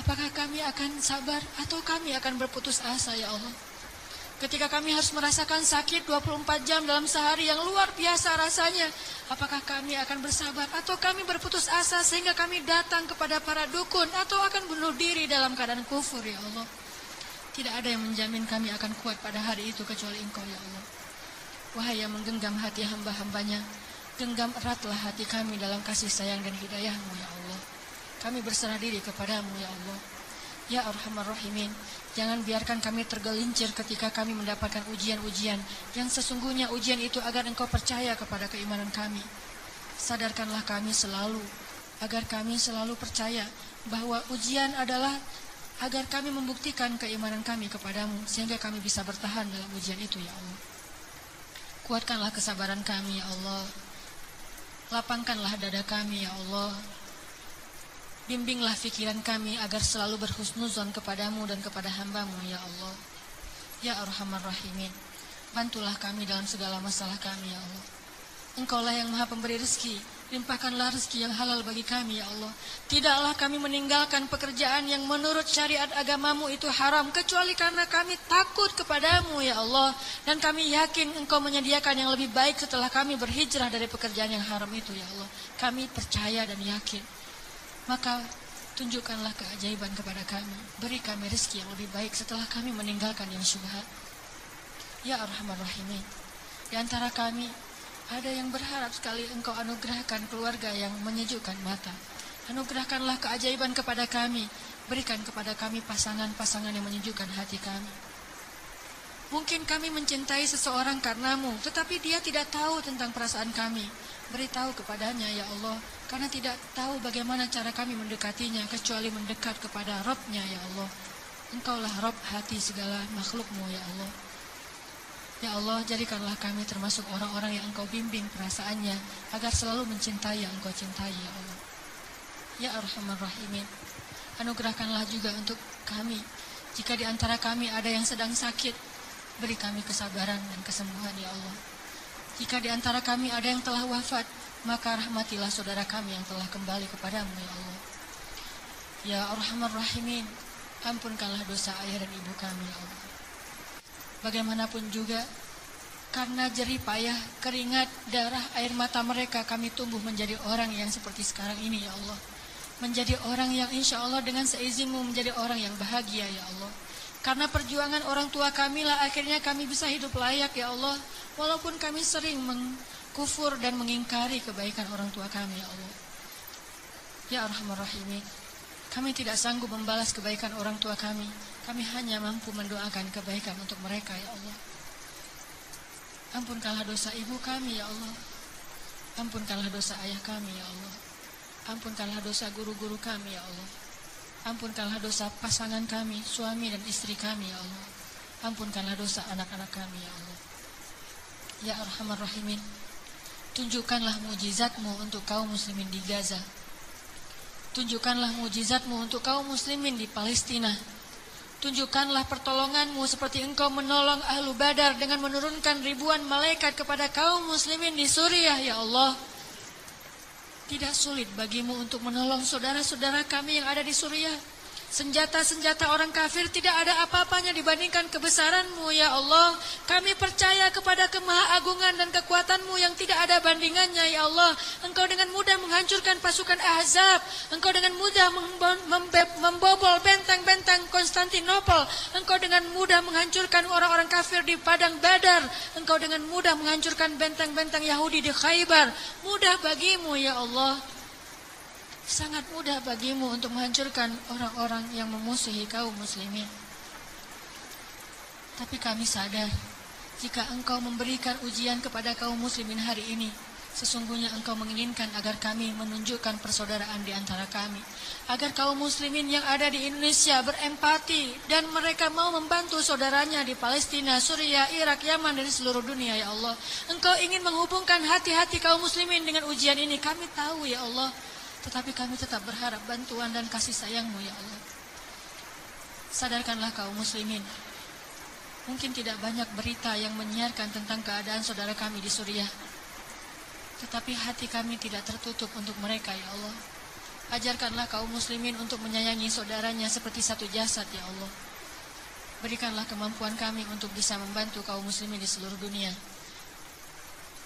Apakah kami akan sabar atau kami akan berputus asa, ya Allah? Ketika kami harus merasakan sakit 24 jam dalam sehari yang luar biasa rasanya, apakah kami akan bersabar atau kami berputus asa sehingga kami datang kepada para dukun atau akan bunuh diri dalam keadaan kufur, ya Allah? Tidak ada yang menjamin kami akan kuat pada hari itu kecuali Engkau, ya Allah. Wahai yang menggenggam hati hamba-hambanya, genggam eratlah hati kami dalam kasih sayang dan hidayah-Mu, ya Allah. Kami berserah diri kepadamu, ya Allah. Ya Arhamar Rahimin, jangan biarkan kami tergelincir ketika kami mendapatkan ujian-ujian yang sesungguhnya ujian itu agar Engkau percaya kepada keimanan kami. Sadarkanlah kami selalu, agar kami selalu percaya bahwa ujian adalah agar kami membuktikan keimanan kami kepadamu, sehingga kami bisa bertahan dalam ujian itu, ya Allah. Kuatkanlah kesabaran kami, ya Allah. Lapangkanlah dada kami, ya Allah. Bimbinglah fikiran kami agar selalu berhusnuzon kepadamu dan kepada hamba-Mu, ya Allah. Ya Arhamar Rahimin, bantulah kami dalam segala masalah kami, ya Allah. Engkaulah yang maha pemberi rezeki, limpahkanlah rezeki yang halal bagi kami, ya Allah. Tidaklah kami meninggalkan pekerjaan yang menurut syariat agama-Mu itu haram, kecuali karena kami takut kepadamu, ya Allah. Dan kami yakin Engkau menyediakan yang lebih baik setelah kami berhijrah dari pekerjaan yang haram itu, ya Allah. Kami percaya dan yakin. Maka tunjukkanlah keajaiban kepada kami. Beri kami rezeki yang lebih baik setelah kami meninggalkan yang syubhat. Ya Arhamar Rahimin, di antara kami ada yang berharap sekali Engkau anugerahkan keluarga yang menyejukkan mata. Anugerahkanlah keajaiban kepada kami. Berikan kepada kami pasangan-pasangan yang menyejukkan hati kami. Mungkin kami mencintai seseorang karenamu, tetapi dia tidak tahu tentang perasaan kami. Beritahu kepadanya, ya Allah, karena tidak tahu bagaimana cara kami mendekatinya, kecuali mendekat kepada Rabb-Nya, ya Allah. Engkaulah Rabb hati segala makhluk-Mu, ya Allah. Ya Allah, jadikanlah kami termasuk orang-orang yang Engkau bimbing perasaannya, agar selalu mencintai yang Engkau cintai, ya Allah. Ya Arhamar Rahimin, anugerahkanlah juga untuk kami. Jika di antara kami ada yang sedang sakit, beri kami kesabaran dan kesembuhan ya Allah. Jika di antara kami ada yang telah wafat, maka rahmatilah saudara kami yang telah kembali kepadamu ya Allah. Ya Arhamar Rahimin, ampunkanlah dosa ayah dan ibu kami ya Allah. Bagaimanapun juga, karena jerih payah, keringat, darah, air mata mereka, kami tumbuh menjadi orang yang seperti sekarang ini ya Allah. Menjadi orang yang insya Allah dengan seizinmu menjadi orang yang bahagia ya Allah. Karena perjuangan orang tua kami lah akhirnya kami bisa hidup layak ya Allah. Walaupun kami sering mengkufur dan mengingkari kebaikan orang tua kami ya Allah. Ya Arhamar Rahimin, kami tidak sanggup membalas kebaikan orang tua kami. Kami hanya mampu mendoakan kebaikan untuk mereka ya Allah. Ampunkanlah dosa ibu kami ya Allah. Ampunkanlah dosa ayah kami ya Allah. Ampunkanlah dosa guru-guru kami ya Allah. Ampunkanlah dosa pasangan kami, suami dan istri kami ya Allah. Ampunkanlah dosa anak-anak kami ya Allah. Ya Arhamar Rahimin, tunjukkanlah mujizat-Mu untuk kaum muslimin di Gaza. Tunjukkanlah mujizat-Mu untuk kaum muslimin di Palestina. Tunjukkanlah pertolongan-Mu seperti Engkau menolong Ahlu Badar dengan menurunkan ribuan malaikat kepada kaum muslimin di Suriah ya Allah. Tidak sulit bagimu untuk menolong saudara-saudara kami yang ada di Suriah. Senjata-senjata orang kafir tidak ada apa-apanya dibandingkan kebesaran-Mu ya Allah. Kami percaya kepada kemahaagungan dan kekuatan-Mu yang tidak ada bandingannya ya Allah. Engkau dengan mudah menghancurkan pasukan Ahzab. Engkau dengan mudah membobol benteng-benteng Konstantinopel. Engkau dengan mudah menghancurkan orang-orang kafir di padang Badar. Engkau dengan mudah menghancurkan benteng-benteng Yahudi di Khaybar. Mudah bagimu ya Allah. Sangat mudah bagimu untuk menghancurkan orang-orang yang memusuhi kaum muslimin. Tapi kami sadar, jika Engkau memberikan ujian kepada kaum muslimin hari ini, sesungguhnya Engkau menginginkan agar kami menunjukkan persaudaraan di antara kami. Agar kaum muslimin yang ada di Indonesia berempati dan mereka mau membantu saudaranya di Palestina, Suriah, Irak, Yaman, dan seluruh dunia ya Allah. Engkau ingin menghubungkan hati-hati kaum muslimin dengan ujian ini. Kami tahu ya Allah. Tetapi kami tetap berharap bantuan dan kasih sayang-Mu ya Allah. Sadarkanlah kaum muslimin. Mungkin tidak banyak berita yang menyiarkan tentang keadaan saudara kami di Suriah. Tetapi hati kami tidak tertutup untuk mereka ya Allah. Ajarkanlah kaum muslimin untuk menyayangi saudaranya seperti satu jasad ya Allah. Berikanlah kemampuan kami untuk bisa membantu kaum muslimin di seluruh dunia.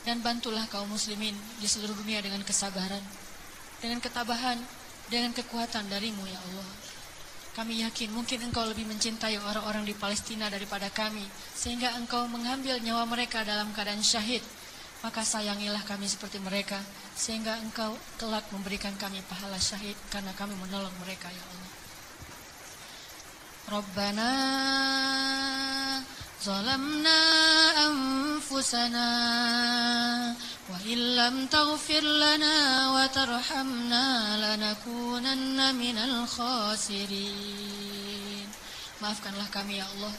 Dan bantulah kaum muslimin di seluruh dunia dengan kesabaran, dengan ketabahan, dengan kekuatan dari-Mu ya Allah. Kami yakin mungkin Engkau lebih mencintai orang-orang di Palestina daripada kami, sehingga Engkau mengambil nyawa mereka dalam keadaan syahid. Maka sayangilah kami seperti mereka, sehingga Engkau kelak memberikan kami pahala syahid karena kami menolong mereka ya Allah. Rabbana zalamna anfusana wa illam taghfir lana wa tarhamna lanakunanna minal khasirin. Maafkanlah kami ya Allah,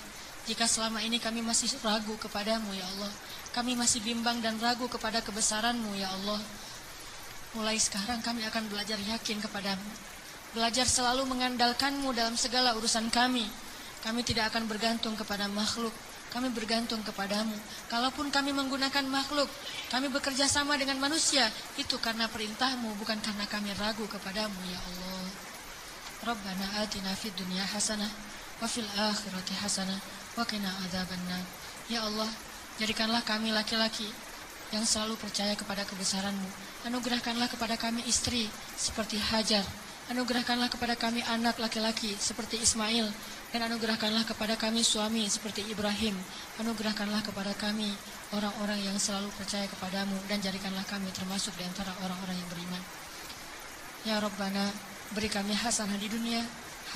jika selama ini kami masih ragu kepadamu ya Allah. Kami masih bimbang dan ragu kepada kebesaran-Mu ya Allah. Mulai sekarang kami akan belajar yakin kepadamu, belajar selalu mengandalkan-Mu dalam segala urusan kami. Kami tidak akan bergantung kepada makhluk, kami bergantung kepadamu. Kalaupun kami menggunakan makhluk, kami bekerja sama dengan manusia, itu karena perintah-Mu, bukan karena kami ragu kepadamu ya Allah. Rabbana atina fid dunya hasanah wa fil akhirati hasanah wa qina adzabannar. Ya Allah, jadikanlah kami laki-laki yang selalu percaya kepada kebesaran-Mu. Anugerahkanlah kepada kami istri seperti Hajar. Anugerahkanlah kepada kami anak laki-laki seperti Ismail. Dan anugerahkanlah kepada kami suami seperti Ibrahim. Anugerahkanlah kepada kami orang-orang yang selalu percaya kepadamu. Dan jadikanlah kami termasuk di antara orang-orang yang beriman. Ya Rabbana, beri kami hasanah di dunia,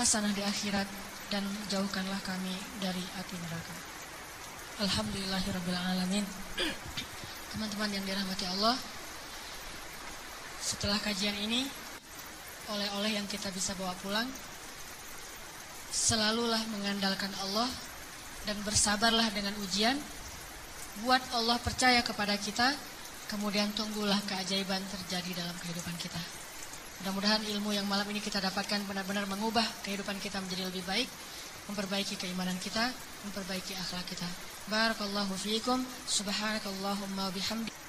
hasanah di akhirat, dan jauhkanlah kami dari api neraka. Alhamdulillahirrabbilalamin. Teman-teman yang dirahmati Allah, setelah kajian ini, oleh-oleh yang kita bisa bawa pulang, selalulah mengandalkan Allah dan bersabarlah dengan ujian. Buat Allah percaya kepada kita, kemudian tunggulah keajaiban terjadi dalam kehidupan kita. Mudah-mudahan ilmu yang malam ini kita dapatkan benar-benar mengubah kehidupan kita menjadi lebih baik, memperbaiki keimanan kita, memperbaiki akhlak kita. Barakallahu fiikum, subhanakallahumma bihamdik.